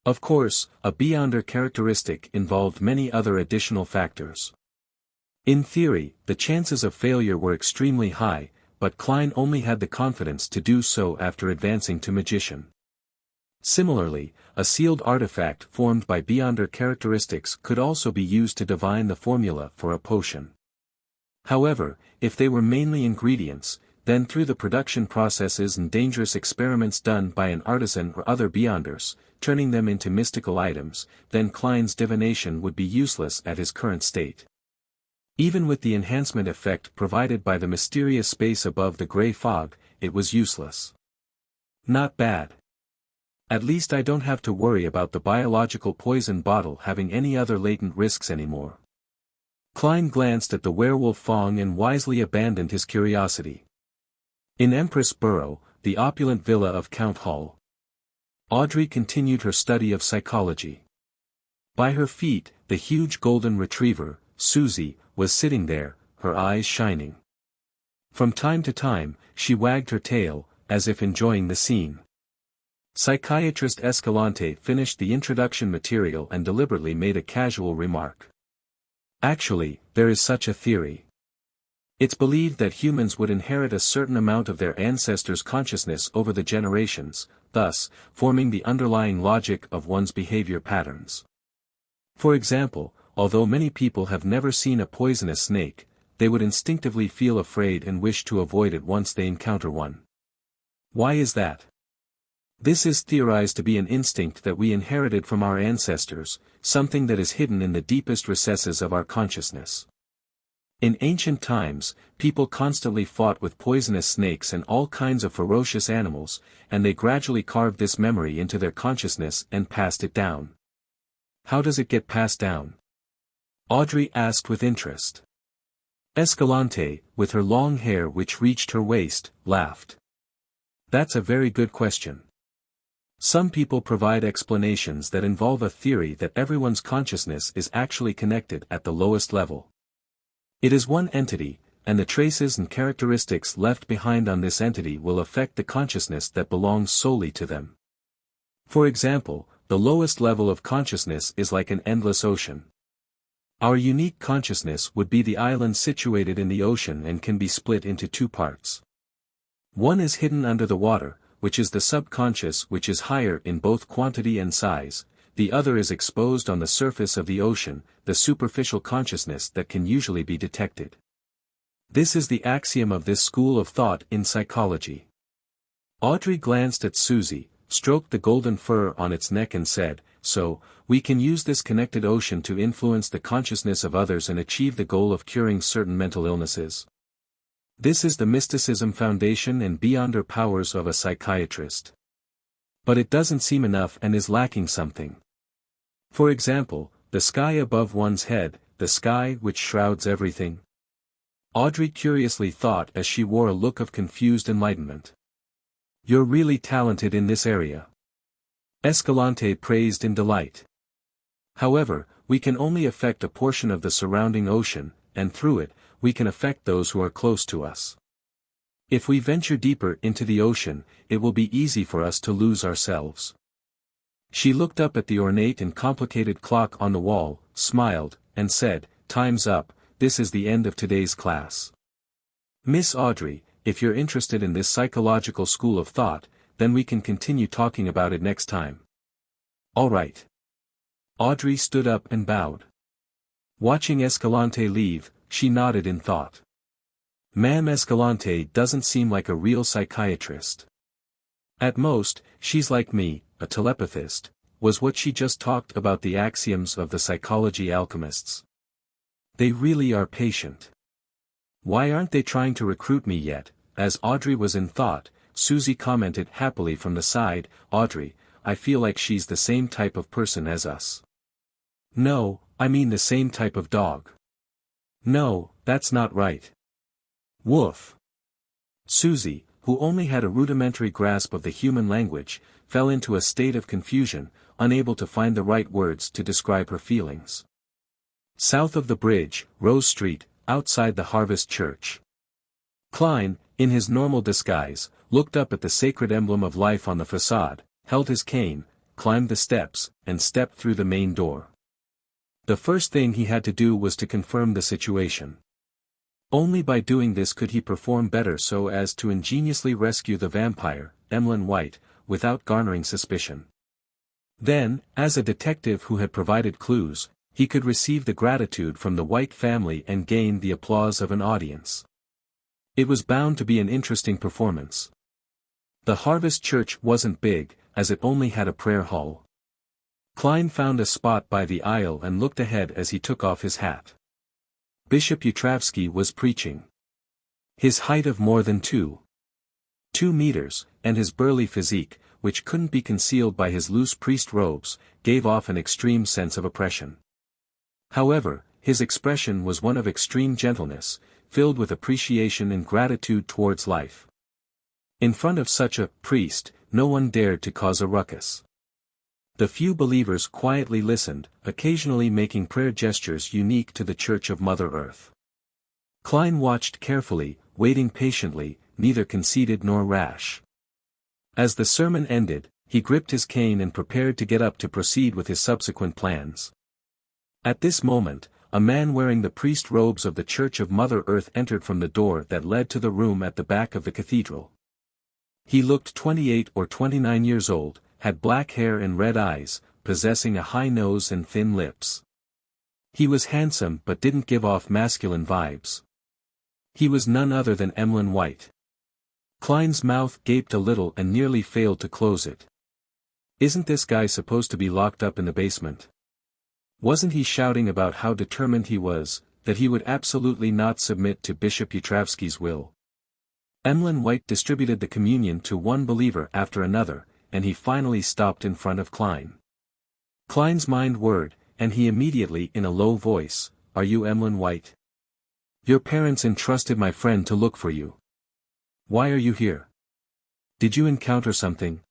Of course, a Beyonder characteristic involved many other additional factors. In theory, the chances of failure were extremely high, but Klein only had the confidence to do so after advancing to magician. Similarly, a sealed artifact formed by Beyonder characteristics could also be used to divine the formula for a potion. However, if they were mainly ingredients, then through the production processes and dangerous experiments done by an artisan or other Beyonders, turning them into mystical items, then Klein's divination would be useless at his current state. Even with the enhancement effect provided by the mysterious space above the gray fog, it was useless. Not bad. At least I don't have to worry about the biological poison bottle having any other latent risks anymore. Klein glanced at the werewolf Fong and wisely abandoned his curiosity. In Empress Borough, the opulent villa of Count Hall, Audrey continued her study of psychology. By her feet, the huge golden retriever, Susie, was sitting there, her eyes shining. From time to time, she wagged her tail, as if enjoying the scene. Psychiatrist Escalante finished the introduction material and deliberately made a casual remark. Actually, there is such a theory. It's believed that humans would inherit a certain amount of their ancestors' consciousness over the generations, thus, forming the underlying logic of one's behavior patterns. For example, although many people have never seen a poisonous snake, they would instinctively feel afraid and wish to avoid it once they encounter one. Why is that? This is theorized to be an instinct that we inherited from our ancestors, something that is hidden in the deepest recesses of our consciousness. In ancient times, people constantly fought with poisonous snakes and all kinds of ferocious animals, and they gradually carved this memory into their consciousness and passed it down. How does it get passed down? Audrey asked with interest. Escalante, with her long hair which reached her waist, laughed. That's a very good question. Some people provide explanations that involve a theory that everyone's consciousness is actually connected at the lowest level. It is one entity, and the traces and characteristics left behind on this entity will affect the consciousness that belongs solely to them. For example, the lowest level of consciousness is like an endless ocean. Our unique consciousness would be the island situated in the ocean and can be split into two parts. One is hidden under the water, which is the subconscious, which is higher in both quantity and size. The other is exposed on the surface of the ocean, the superficial consciousness that can usually be detected. This is the axiom of this school of thought in psychology. Audrey glanced at Susie, stroked the golden fur on its neck and said, "So, we can use this connected ocean to influence the consciousness of others and achieve the goal of curing certain mental illnesses. This is the mysticism foundation and beyonder powers of a psychiatrist. But it doesn't seem enough and is lacking something. For example, the sky above one's head, the sky which shrouds everything." Audrey curiously thought as she wore a look of confused enlightenment. "You're really talented in this area." Escalante praised in delight. "However, we can only affect a portion of the surrounding ocean, and through it, we can affect those who are close to us. If we venture deeper into the ocean, it will be easy for us to lose ourselves." She looked up at the ornate and complicated clock on the wall, smiled, and said, "Time's up, this is the end of today's class. Miss Audrey, if you're interested in this psychological school of thought, then we can continue talking about it next time." "All right." Audrey stood up and bowed. Watching Escalante leave, she nodded in thought. Ma'am Escalante doesn't seem like a real psychiatrist. At most, she's like me, a telepathist, was what she just talked about the axioms of the psychology alchemists. They really are patient. Why aren't they trying to recruit me yet? As Audrey was in thought, Susie commented happily from the side, "Audrey, I feel like she's the same type of person as us." "No, I mean the same type of dog." "No, that's not right." "Woof." Susie, who only had a rudimentary grasp of the human language, fell into a state of confusion, unable to find the right words to describe her feelings. South of the bridge, Rose Street, outside the Harvest Church. Klein, in his normal disguise, looked up at the sacred emblem of life on the facade, held his cane, climbed the steps, and stepped through the main door. The first thing he had to do was to confirm the situation. Only by doing this could he perform better so as to ingeniously rescue the vampire, Emlyn White, without garnering suspicion. Then, as a detective who had provided clues, he could receive the gratitude from the White family and gain the applause of an audience. It was bound to be an interesting performance. The Harvest Church wasn't big, as it only had a prayer hall. Klein found a spot by the aisle and looked ahead as he took off his hat. Bishop Yutravsky was preaching. His height of more than 2 meters, and his burly physique, which couldn't be concealed by his loose priest robes, gave off an extreme sense of oppression. However, his expression was one of extreme gentleness, filled with appreciation and gratitude towards life. In front of such a priest, no one dared to cause a ruckus. The few believers quietly listened, occasionally making prayer gestures unique to the Church of Mother Earth. Klein watched carefully, waiting patiently, neither conceited nor rash. As the sermon ended, he gripped his cane and prepared to get up to proceed with his subsequent plans. At this moment, a man wearing the priest robes of the Church of Mother Earth entered from the door that led to the room at the back of the cathedral. He looked 28 or 29 years old, had black hair and red eyes, possessing a high nose and thin lips. He was handsome but didn't give off masculine vibes. He was none other than Emlyn White. Klein's mouth gaped a little and nearly failed to close it. Isn't this guy supposed to be locked up in the basement? Wasn't he shouting about how determined he was, that he would absolutely not submit to Bishop Yutravsky's will? Emlyn White distributed the communion to one believer after another, and he finally stopped in front of Klein. Klein's mind whirred, and he immediately in a low voice, are you Emlyn White? Your parents entrusted my friend to look for you. Why are you here? Did you encounter something?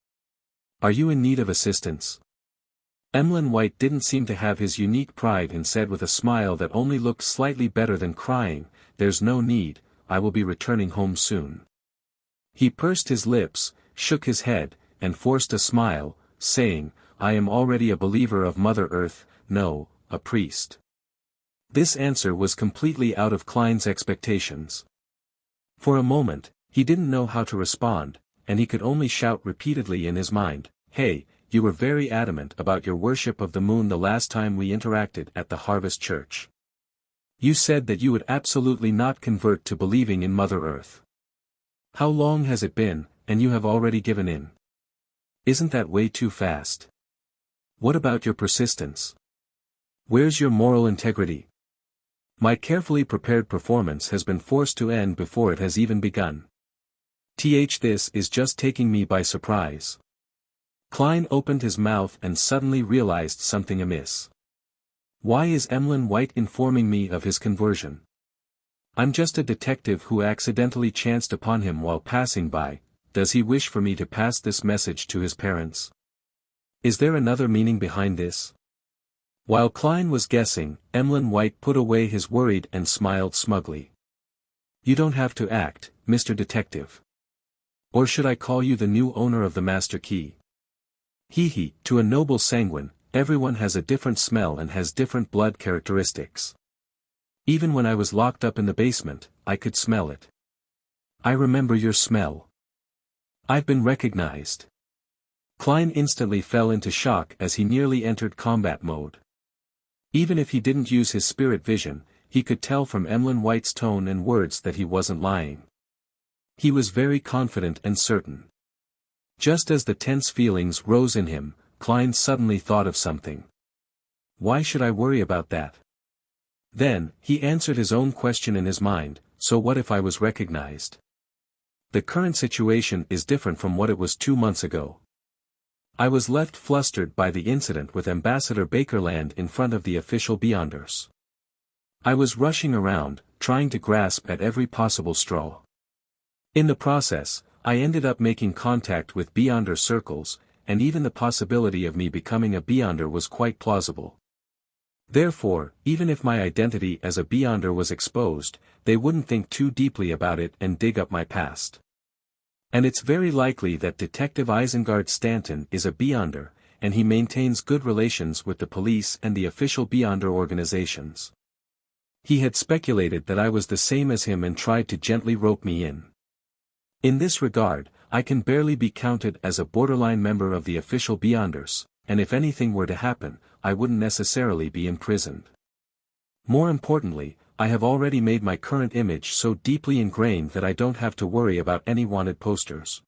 Are you in need of assistance? Emlyn White didn't seem to have his unique pride and said with a smile that only looked slightly better than crying, "There's no need, I will be returning home soon." He pursed his lips, shook his head, and forced a smile, saying, "I am already a believer of Mother Earth, no, a priest." This answer was completely out of Klein's expectations. For a moment, he didn't know how to respond, and he could only shout repeatedly in his mind, "Hey, you were very adamant about your worship of the moon the last time we interacted at the Harvest Church. You said that you would absolutely not convert to believing in Mother Earth. How long has it been, and you have already given in? Isn't that way too fast? What about your persistence? Where's your moral integrity? My carefully prepared performance has been forced to end before it has even begun. This is just taking me by surprise." Klein opened his mouth and suddenly realized something amiss. Why is Emlyn White informing me of his conversion? I'm just a detective who accidentally chanced upon him while passing by. Does he wish for me to pass this message to his parents? Is there another meaning behind this? While Klein was guessing, Emlyn White put away his worried and smiled smugly. "You don't have to act, Mr. Detective. Or should I call you the new owner of the master key? Hee, to a noble sanguine, everyone has a different smell and has different blood characteristics. Even when I was locked up in the basement, I could smell it. I remember your smell. I've been recognized." Klein instantly fell into shock as he nearly entered combat mode. Even if he didn't use his spirit vision, he could tell from Emlyn White's tone and words that he wasn't lying. He was very confident and certain. Just as the tense feelings rose in him, Klein suddenly thought of something. Why should I worry about that? Then, he answered his own question in his mind, so what if I was recognized? The current situation is different from what it was 2 months ago. I was left flustered by the incident with Ambassador Bakerland in front of the official Beyonders. I was rushing around, trying to grasp at every possible straw. In the process, I ended up making contact with Beyonder circles, and even the possibility of me becoming a Beyonder was quite plausible. Therefore, even if my identity as a Beyonder was exposed, they wouldn't think too deeply about it and dig up my past. And it's very likely that Detective Isengard Stanton is a Beyonder, and he maintains good relations with the police and the official Beyonder organizations. He had speculated that I was the same as him and tried to gently rope me in. In this regard, I can barely be counted as a borderline member of the official Beyonders, and if anything were to happen, I wouldn't necessarily be imprisoned. More importantly, I have already made my current image so deeply ingrained that I don't have to worry about any wanted posters.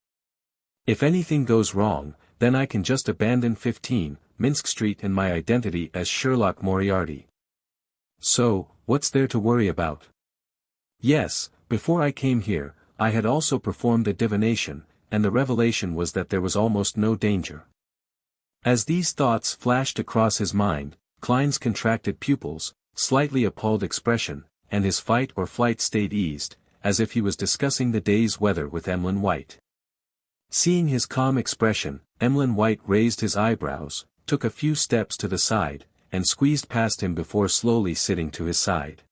If anything goes wrong, then I can just abandon 15, Minsk Street and my identity as Sherlock Moriarty. So, what's there to worry about? Yes, before I came here, I had also performed a divination, and the revelation was that there was almost no danger. As these thoughts flashed across his mind, Klein's contracted pupils, slightly appalled expression, and his fight or flight stayed eased, as if he was discussing the day's weather with Emlyn White. Seeing his calm expression, Emlyn White raised his eyebrows, took a few steps to the side, and squeezed past him before slowly sitting to his side.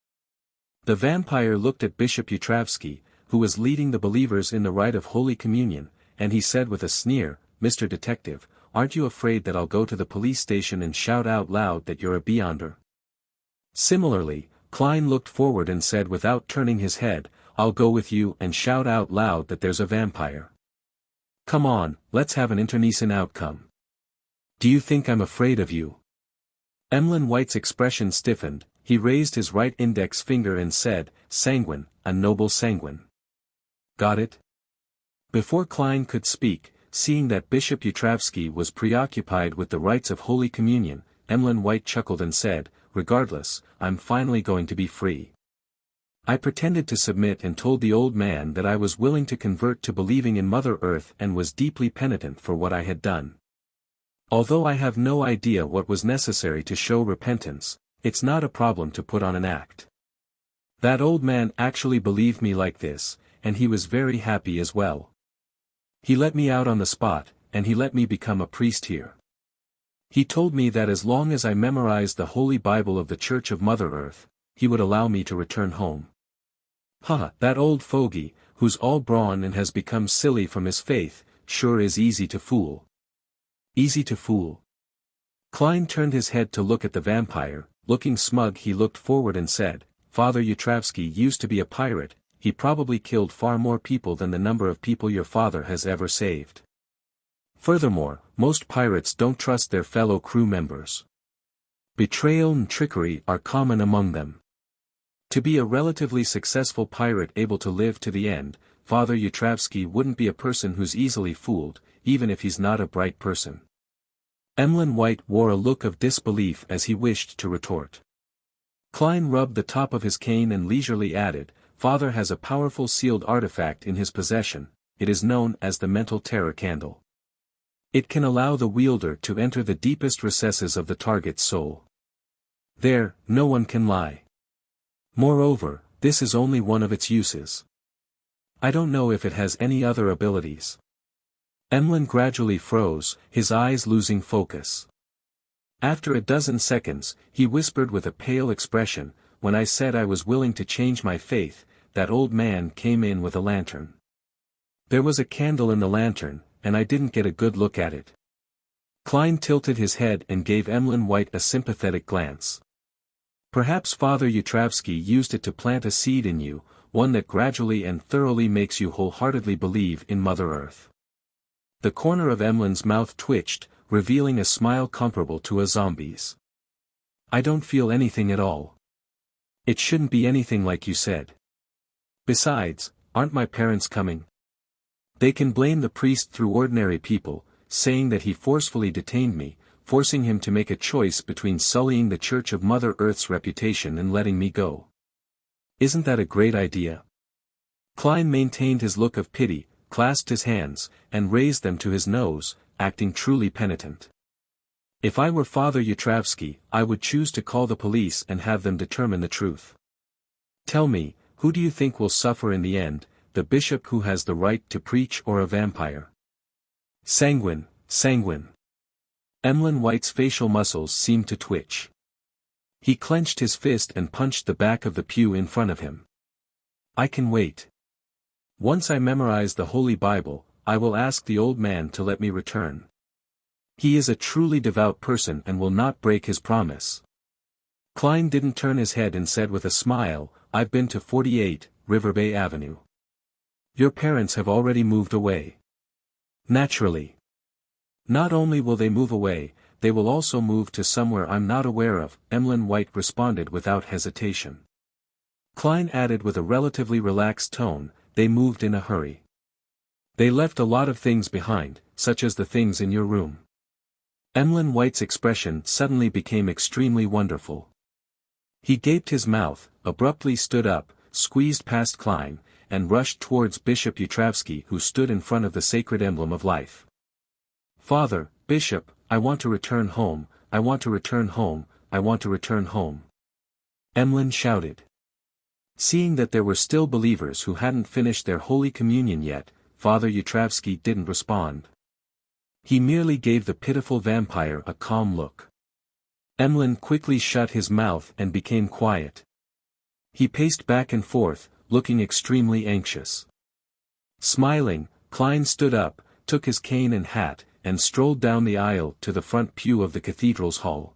The vampire looked at Bishop Yutravsky, who was leading the believers in the rite of Holy Communion, and he said with a sneer, "Mr. Detective, aren't you afraid that I'll go to the police station and shout out loud that you're a Beyonder?" Similarly, Klein looked forward and said without turning his head, "I'll go with you and shout out loud that there's a vampire. Come on, let's have an internecine outcome. Do you think I'm afraid of you?" Emlyn White's expression stiffened, he raised his right index finger and said, "Sanguine, a noble sanguine. Got it?" Before Klein could speak, seeing that Bishop Yutravsky was preoccupied with the rites of Holy Communion, Emlyn White chuckled and said, "Regardless, I'm finally going to be free. I pretended to submit and told the old man that I was willing to convert to believing in Mother Earth and was deeply penitent for what I had done. Although I have no idea what was necessary to show repentance, It's not a problem to put on an act. That old man actually believed me like this, and he was very happy as well. He let me out on the spot, and he let me become a priest here. He told me that as long as I memorized the Holy Bible of the Church of Mother Earth, he would allow me to return home. That old fogey, who's all brawn and has become silly from his faith, sure is easy to fool. Easy to fool. Klein turned his head to look at the vampire. Looking smug, he looked forward and said, "Father Yutravsky used to be a pirate. He probably killed far more people than the number of people your father has ever saved. Furthermore, most pirates don't trust their fellow crew members. Betrayal and trickery are common among them. To be a relatively successful pirate able to live to the end, Father Yutravsky wouldn't be a person who's easily fooled, even if he's not a bright person." Emlyn White wore a look of disbelief as he wished to retort. Klein rubbed the top of his cane and leisurely added, "Father has a powerful sealed artifact in his possession. It is known as the mental terror candle. It can allow the wielder to enter the deepest recesses of the target's soul. There, no one can lie. Moreover, this is only one of its uses. I don't know if it has any other abilities." Emlyn gradually froze, his eyes losing focus. After a dozen seconds, he whispered with a pale expression, "When I said I was willing to change my faith, that old man came in with a lantern. There was a candle in the lantern, and I didn't get a good look at it." Klein tilted his head and gave Emlyn White a sympathetic glance. "Perhaps Father Yutravsky used it to plant a seed in you, one that gradually and thoroughly makes you wholeheartedly believe in Mother Earth." The corner of Emlyn's mouth twitched, revealing a smile comparable to a zombie's. "I don't feel anything at all. It shouldn't be anything like you said. Besides, aren't my parents coming? They can blame the priest through ordinary people, saying that he forcefully detained me, forcing him to make a choice between sullying the Church of Mother Earth's reputation and letting me go. Isn't that a great idea?" Klein maintained his look of pity, clasped his hands, and raised them to his nose, acting truly penitent. "If I were Father Yutravsky, I would choose to call the police and have them determine the truth. Tell me, who do you think will suffer in the end, the bishop who has the right to preach or a vampire?" Sanguine, sanguine. Emlyn White's facial muscles seemed to twitch. He clenched his fist and punched the back of the pew in front of him. "I can wait. Once I memorize the Holy Bible, I will ask the old man to let me return. He is a truly devout person and will not break his promise." Klein didn't turn his head and said with a smile, "I've been to 48, River Bay Avenue. Your parents have already moved away." "Naturally. Not only will they move away, they will also move to somewhere I'm not aware of," Emlyn White responded without hesitation. Klein added with a relatively relaxed tone, "They moved in a hurry. They left a lot of things behind, such as the things in your room." Emlyn White's expression suddenly became extremely wonderful. He gaped his mouth, abruptly stood up, squeezed past Klein, and rushed towards Bishop Yutravsky, who stood in front of the sacred emblem of life. "Father, Bishop, I want to return home, I want to return home, I want to return home," Emlyn shouted. Seeing that there were still believers who hadn't finished their Holy Communion yet, Father Yutravsky didn't respond. He merely gave the pitiful vampire a calm look. Emlyn quickly shut his mouth and became quiet. He paced back and forth, looking extremely anxious. Smiling, Klein stood up, took his cane and hat, and strolled down the aisle to the front pew of the cathedral's hall.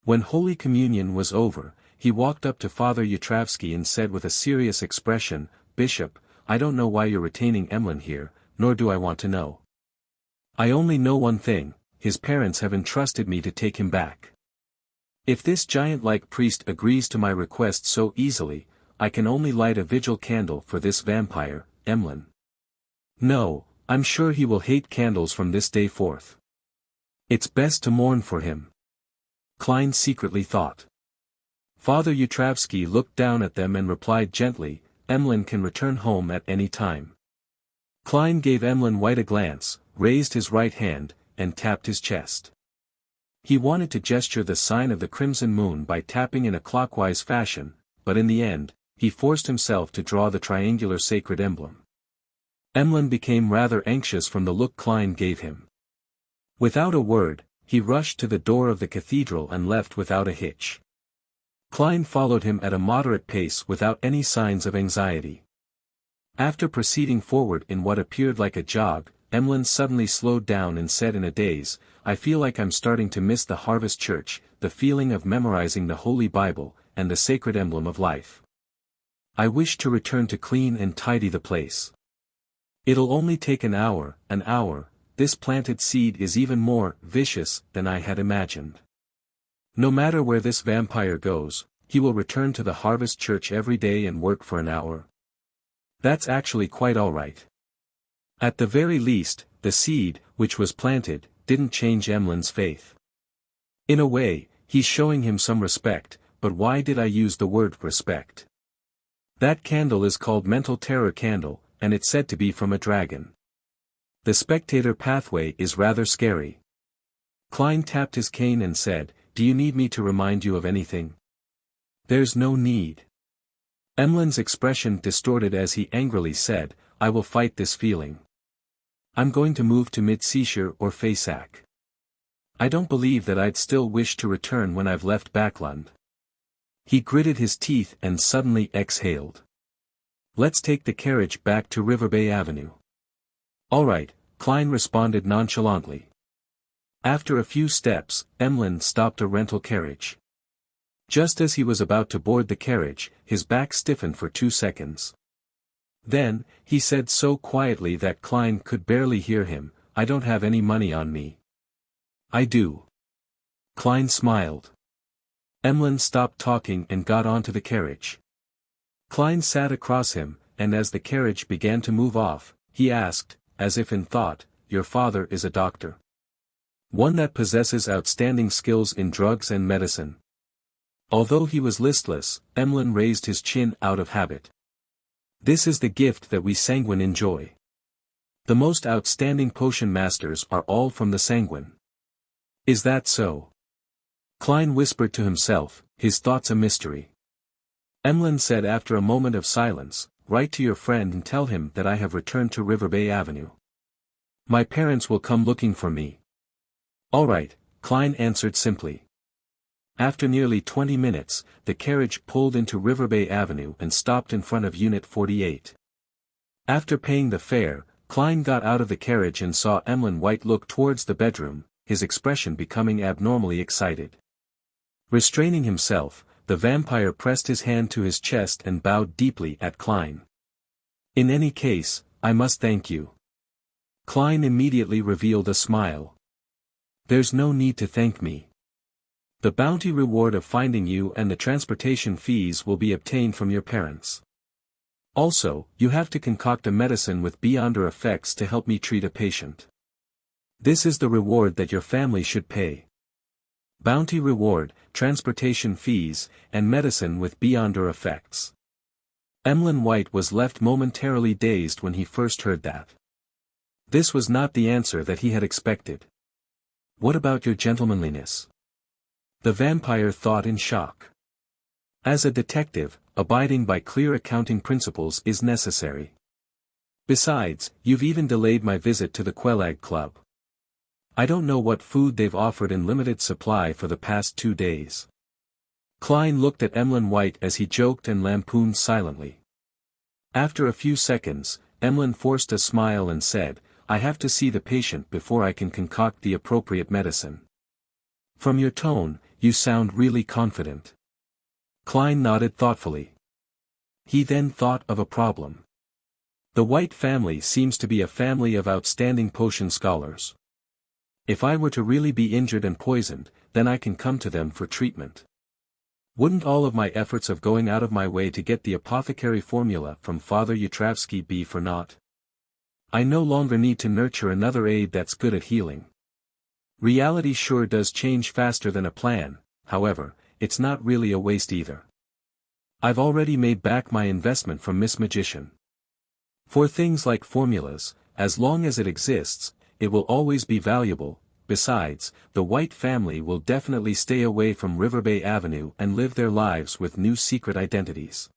When Holy Communion was over, he walked up to Father Yutravsky and said with a serious expression, "Bishop, I don't know why you're retaining Emlyn here, nor do I want to know. I only know one thing, his parents have entrusted me to take him back. If this giant-like priest agrees to my request so easily, I can only light a vigil candle for this vampire, Emlyn. No, I'm sure he will hate candles from this day forth. It's best to mourn for him," Klein secretly thought. Father Yutravsky looked down at them and replied gently, "Emlyn can return home at any time." Klein gave Emlyn White a glance, raised his right hand, and tapped his chest. He wanted to gesture the sign of the crimson moon by tapping in a clockwise fashion, but in the end, he forced himself to draw the triangular sacred emblem. Emlyn became rather anxious from the look Klein gave him. Without a word, he rushed to the door of the cathedral and left without a hitch. Klein followed him at a moderate pace without any signs of anxiety. After proceeding forward in what appeared like a jog, Emlyn suddenly slowed down and said in a daze, "I feel like I'm starting to miss the Harvest Church, the feeling of memorizing the Holy Bible, and the sacred emblem of life. I wish to return to clean and tidy the place. It'll only take an hour, this planted seed is even more vicious than I had imagined. No matter where this vampire goes, he will return to the Harvest Church every day and work for an hour. That's actually quite all right." At the very least, the seed, which was planted, didn't change Emlyn's faith. In a way, he's showing him some respect, but why did I use the word respect? That candle is called Mental Terror Candle, and it's said to be from a dragon. The spectator pathway is rather scary. Klein tapped his cane and said, "Do you need me to remind you of anything?" "There's no need." Emlyn's expression distorted as he angrily said, "I will fight this feeling. I'm going to move to Mid-Seashire or Faysac. I don't believe that I'd still wish to return when I've left Backlund." He gritted his teeth and suddenly exhaled. "Let's take the carriage back to River Bay Avenue." "All right," Klein responded nonchalantly. After a few steps, Emlyn stopped a rental carriage. Just as he was about to board the carriage, his back stiffened for 2 seconds. Then, he said so quietly that Klein could barely hear him, "I don't have any money on me." "I do." Klein smiled. Emlyn stopped talking and got onto the carriage. Klein sat across him, and as the carriage began to move off, he asked, as if in thought, "Your father is a doctor? One that possesses outstanding skills in drugs and medicine?" Although he was listless, Emlyn raised his chin out of habit. "This is the gift that we sanguine enjoy. The most outstanding potion masters are all from the sanguine." "Is that so?" Klein whispered to himself, his thoughts a mystery. Emlyn said after a moment of silence, "Write to your friend and tell him that I have returned to River Bay Avenue. My parents will come looking for me." "All right," Klein answered simply. After nearly 20 minutes, the carriage pulled into River Bay Avenue and stopped in front of Unit 48. After paying the fare, Klein got out of the carriage and saw Emlyn White look towards the bedroom, his expression becoming abnormally excited. Restraining himself, the vampire pressed his hand to his chest and bowed deeply at Klein. "In any case, I must thank you." Klein immediately revealed a smile. "There's no need to thank me. The bounty reward of finding you and the transportation fees will be obtained from your parents. Also, you have to concoct a medicine with beyonder effects to help me treat a patient. This is the reward that your family should pay. Bounty reward, transportation fees, and medicine with beyonder effects." Emlyn White was left momentarily dazed when he first heard that. This was not the answer that he had expected. "What about your gentlemanliness?" The vampire thought in shock. "As a detective, abiding by clear accounting principles is necessary. Besides, you've even delayed my visit to the Quelag Club. I don't know what food they've offered in limited supply for the past 2 days." Klein looked at Emlyn White as he joked and lampooned silently. After a few seconds, Emlyn forced a smile and said, "I have to see the patient before I can concoct the appropriate medicine." "From your tone, you sound really confident." Klein nodded thoughtfully. He then thought of a problem. The White family seems to be a family of outstanding potion scholars. If I were to really be injured and poisoned, then I can come to them for treatment. Wouldn't all of my efforts of going out of my way to get the apothecary formula from Father Yutravsky be for naught? I no longer need to nurture another aid that's good at healing. Reality sure does change faster than a plan, however, it's not really a waste either. I've already made back my investment from Miss Magician. For things like formulas, as long as it exists, it will always be valuable, Besides, the White family will definitely stay away from River Bay Avenue and live their lives with new secret identities.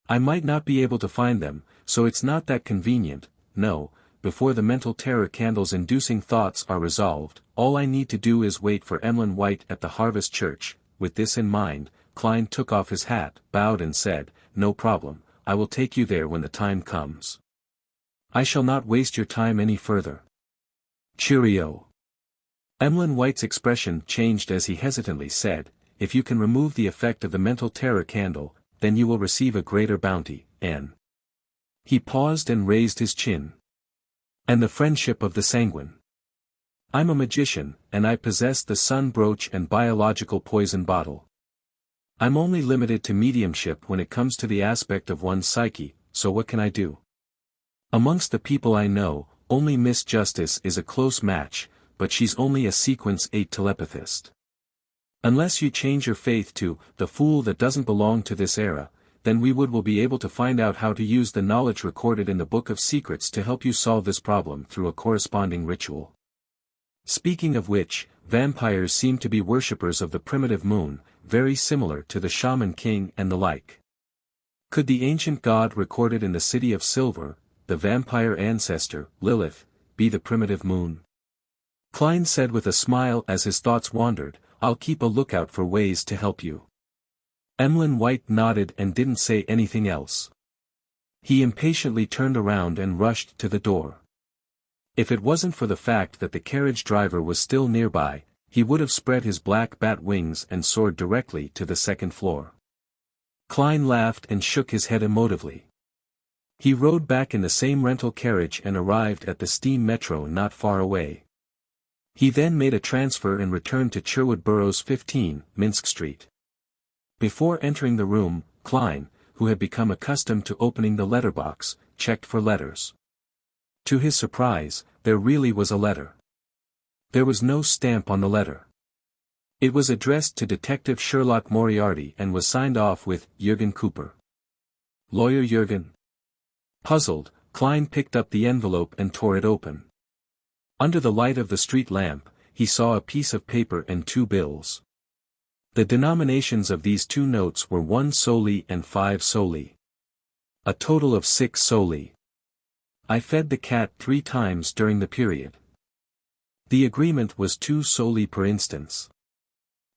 I might not be able to find them, so it's not that convenient. No, before the mental terror candles inducing thoughts are resolved, all I need to do is wait for Emlyn White at the Harvest Church. With this in mind, Klein took off his hat, bowed and said, "No problem, I will take you there when the time comes. I shall not waste your time any further. Cheerio." Emlyn White's expression changed as he hesitantly said, "If you can remove the effect of the mental terror candle, then you will receive a greater bounty, N." He paused and raised his chin. "And the friendship of the sanguine. I'm a magician, and I possess the sun brooch and biological poison bottle. I'm only limited to mediumship when it comes to the aspect of one's psyche, so what can I do? Amongst the people I know, only Miss Justice is a close match, but she's only a sequence 8 telepathist. Unless you change your faith to, the fool that doesn't belong to this era, then we will be able to find out how to use the knowledge recorded in the Book of Secrets to help you solve this problem through a corresponding ritual. Speaking of which, vampires seem to be worshippers of the primitive moon, very similar to the Shaman King and the like. Could the ancient god recorded in the City of Silver, the vampire ancestor, Lilith, be the primitive moon?" Klein said with a smile as his thoughts wandered, "I'll keep a lookout for ways to help you." Emlyn White nodded and didn't say anything else. He impatiently turned around and rushed to the door. If it wasn't for the fact that the carriage driver was still nearby, he would have spread his black bat wings and soared directly to the second floor. Klein laughed and shook his head emotively. He rode back in the same rental carriage and arrived at the steam metro not far away. He then made a transfer and returned to Sherwood Burroughs 15, Minsk Street. Before entering the room, Klein, who had become accustomed to opening the letterbox, checked for letters. To his surprise, there really was a letter. There was no stamp on the letter. It was addressed to Detective Sherlock Moriarty and was signed off with Jürgen Cooper. Lawyer Jürgen. Puzzled, Klein picked up the envelope and tore it open. Under the light of the street lamp, he saw a piece of paper and 2 bills. The denominations of these 2 notes were 1 soldi and 5 soldi. A total of 6 soldi. I fed the cat 3 times during the period. The agreement was 2 soldi per instance.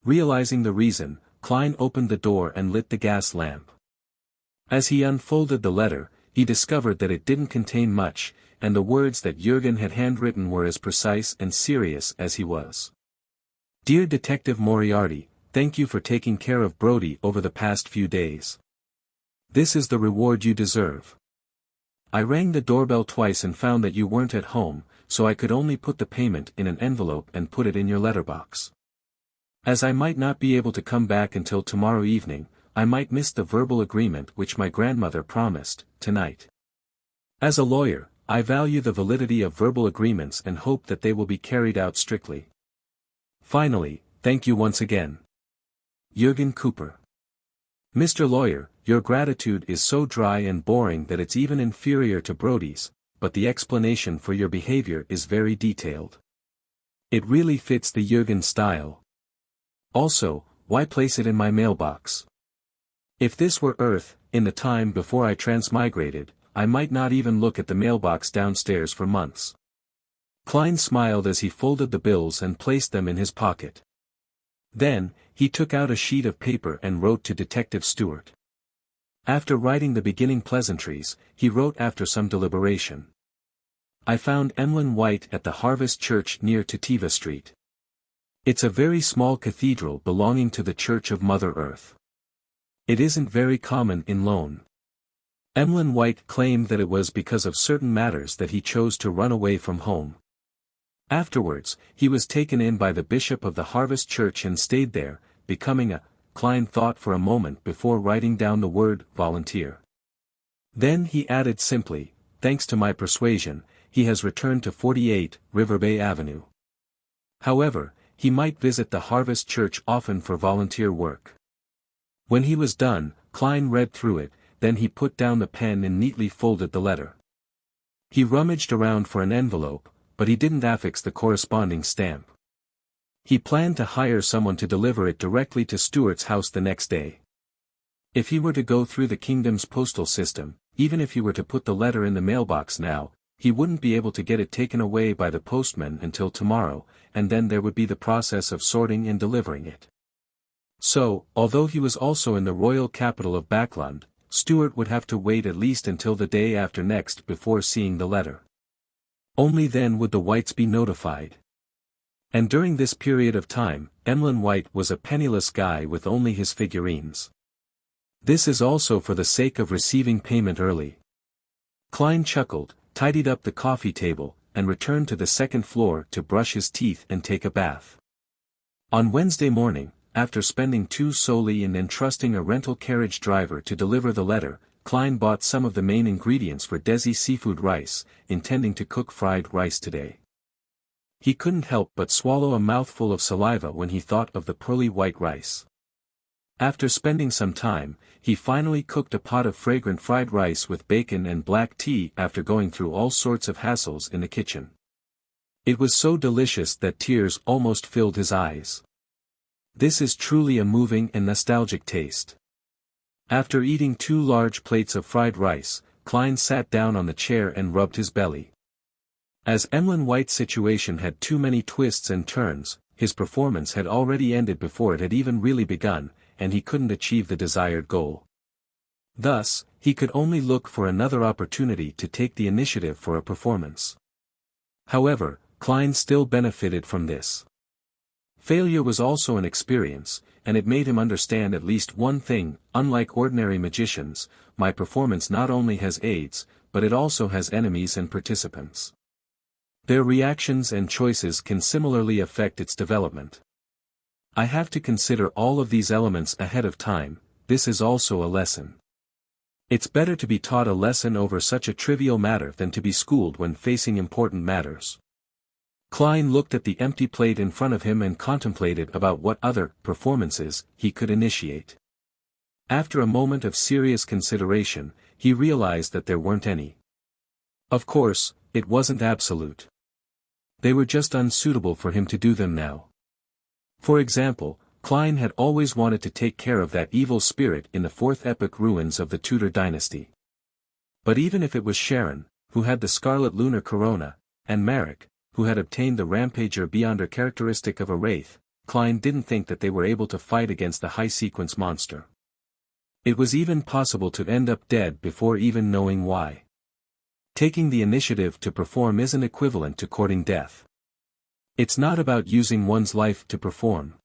Realizing the reason, Klein opened the door and lit the gas lamp. As he unfolded the letter, he discovered that it didn't contain much, and the words that Jürgen had handwritten were as precise and serious as he was. "Dear Detective Moriarty, thank you for taking care of Brody over the past few days. This is the reward you deserve. I rang the doorbell twice and found that you weren't at home, so I could only put the payment in an envelope and put it in your letterbox. As I might not be able to come back until tomorrow evening, I might miss the verbal agreement which my grandmother promised, tonight. As a lawyer, I value the validity of verbal agreements and hope that they will be carried out strictly. Finally, thank you once again. Jürgen Cooper." "Mr. Lawyer, your gratitude is so dry and boring that it's even inferior to Brody's, but the explanation for your behavior is very detailed. It really fits the Jürgen style. Also, why place it in my mailbox? If this were Earth, in the time before I transmigrated, I might not even look at the mailbox downstairs for months." Klein smiled as he folded the bills and placed them in his pocket. Then, he took out a sheet of paper and wrote to Detective Stewart. After writing the beginning pleasantries, he wrote after some deliberation. "I found Emlyn White at the Harvest Church near Tativa Street. It's a very small cathedral belonging to the Church of Mother Earth. It isn't very common in Lone. Emlyn White claimed that it was because of certain matters that he chose to run away from home. Afterwards, he was taken in by the bishop of the Harvest Church and stayed there, becoming a," Klein thought for a moment before writing down the word, "volunteer." Then he added simply, "Thanks to my persuasion, he has returned to 48, River Bay Avenue. However, he might visit the Harvest Church often for volunteer work." When he was done, Klein read through it, then he put down the pen and neatly folded the letter. He rummaged around for an envelope, but he didn't affix the corresponding stamp. He planned to hire someone to deliver it directly to Stuart's house the next day. If he were to go through the kingdom's postal system, even if he were to put the letter in the mailbox now, he wouldn't be able to get it taken away by the postman until tomorrow, and then there would be the process of sorting and delivering it. So, although he was also in the royal capital of Backland, Stuart would have to wait at least until the day after next before seeing the letter. Only then would the Whites be notified. And during this period of time, Emlyn White was a penniless guy with only his figurines. This is also for the sake of receiving payment early. Klein chuckled, tidied up the coffee table, and returned to the second floor to brush his teeth and take a bath. On Wednesday morning, after spending 2 soldi and entrusting a rental carriage driver to deliver the letter, Klein bought some of the main ingredients for Desi seafood rice, intending to cook fried rice today. He couldn't help but swallow a mouthful of saliva when he thought of the pearly white rice. After spending some time, he finally cooked a pot of fragrant fried rice with bacon and black tea after going through all sorts of hassles in the kitchen. It was so delicious that tears almost filled his eyes. This is truly a moving and nostalgic taste. After eating 2 large plates of fried rice, Klein sat down on the chair and rubbed his belly. As Emlyn White's situation had too many twists and turns, his performance had already ended before it had even really begun, and he couldn't achieve the desired goal. Thus, he could only look for another opportunity to take the initiative for a performance. However, Klein still benefited from this. Failure was also an experience, and it made him understand at least one thing: unlike ordinary magicians, my performance not only has aides, but it also has enemies and participants. Their reactions and choices can similarly affect its development. I have to consider all of these elements ahead of time. This is also a lesson. It's better to be taught a lesson over such a trivial matter than to be schooled when facing important matters. Klein looked at the empty plate in front of him and contemplated about what other performances he could initiate. After a moment of serious consideration, he realized that there weren't any. Of course, it wasn't absolute. They were just unsuitable for him to do them now. For example, Klein had always wanted to take care of that evil spirit in the 4th epoch ruins of the Tudor dynasty. But even if it was Sharon, who had the scarlet lunar corona, and Marek, who had obtained the rampager beyonder characteristic of a wraith, Klein didn't think that they were able to fight against the high-sequence monster. It was even possible to end up dead before even knowing why. Taking the initiative to perform isn't equivalent to courting death. It's not about using one's life to perform.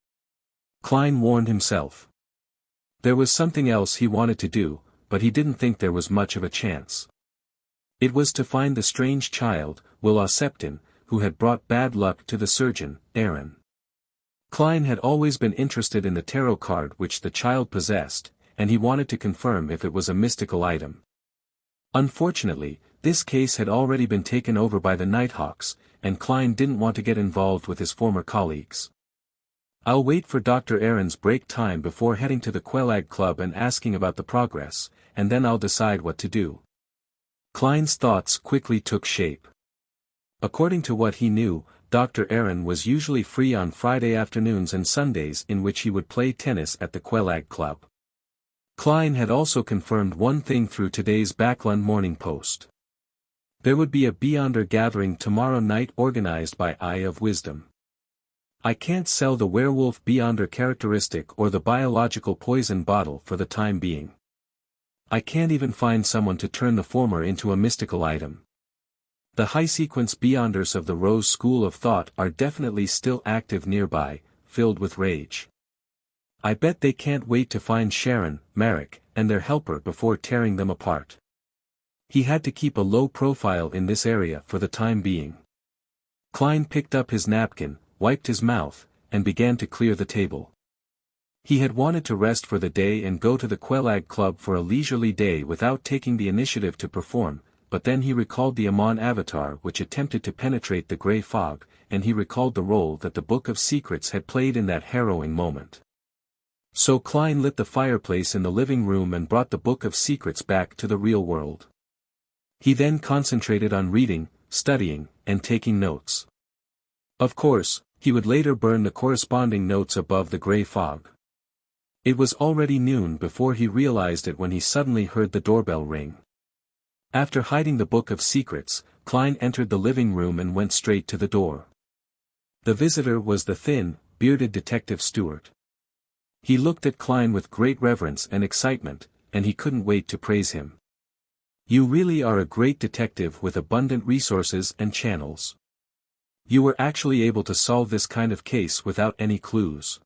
Klein warned himself. There was something else he wanted to do, but he didn't think there was much of a chance. It was to find the strange child, Will Septon, who had brought bad luck to the surgeon, Aaron. Klein had always been interested in the tarot card which the child possessed, and he wanted to confirm if it was a mystical item. Unfortunately, this case had already been taken over by the Nighthawks, and Klein didn't want to get involved with his former colleagues. I'll wait for Dr. Aaron's break time before heading to the Quelag Club and asking about the progress, and then I'll decide what to do. Klein's thoughts quickly took shape. According to what he knew, Dr. Aaron was usually free on Friday afternoons and Sundays, in which he would play tennis at the Quelag Club. Klein had also confirmed one thing through today's Backland Morning Post. There would be a Beyonder gathering tomorrow night organized by Eye of Wisdom. I can't sell the werewolf Beyonder characteristic or the biological poison bottle for the time being. I can't even find someone to turn the former into a mystical item. The high-sequence Beyonders of the Rose School of Thought are definitely still active nearby, filled with rage. I bet they can't wait to find Sharon, Marek, and their helper before tearing them apart. He had to keep a low profile in this area for the time being. Klein picked up his napkin, wiped his mouth, and began to clear the table. He had wanted to rest for the day and go to the Quelag Club for a leisurely day without taking the initiative to perform, but then he recalled the Amon avatar which attempted to penetrate the grey fog, and he recalled the role that the Book of Secrets had played in that harrowing moment. So Klein lit the fireplace in the living room and brought the Book of Secrets back to the real world. He then concentrated on reading, studying, and taking notes. Of course, he would later burn the corresponding notes above the gray fog. It was already noon before he realized it when he suddenly heard the doorbell ring. After hiding the book of secrets, Klein entered the living room and went straight to the door. The visitor was the thin, bearded Detective Stewart. He looked at Klein with great reverence and excitement, and he couldn't wait to praise him. "You really are a great detective with abundant resources and channels. You were actually able to solve this kind of case without any clues.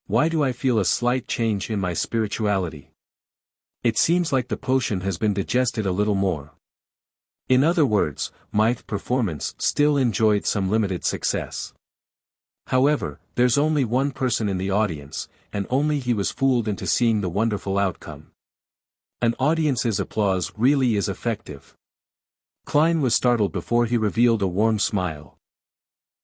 Why do I feel a slight change in my spirituality? It seems like the potion has been digested a little more." In other words, my performance still enjoyed some limited success. However, there's only one person in the audience, and only he was fooled into seeing the wonderful outcome. An audience's applause really is effective. Klein was startled before he revealed a warm smile.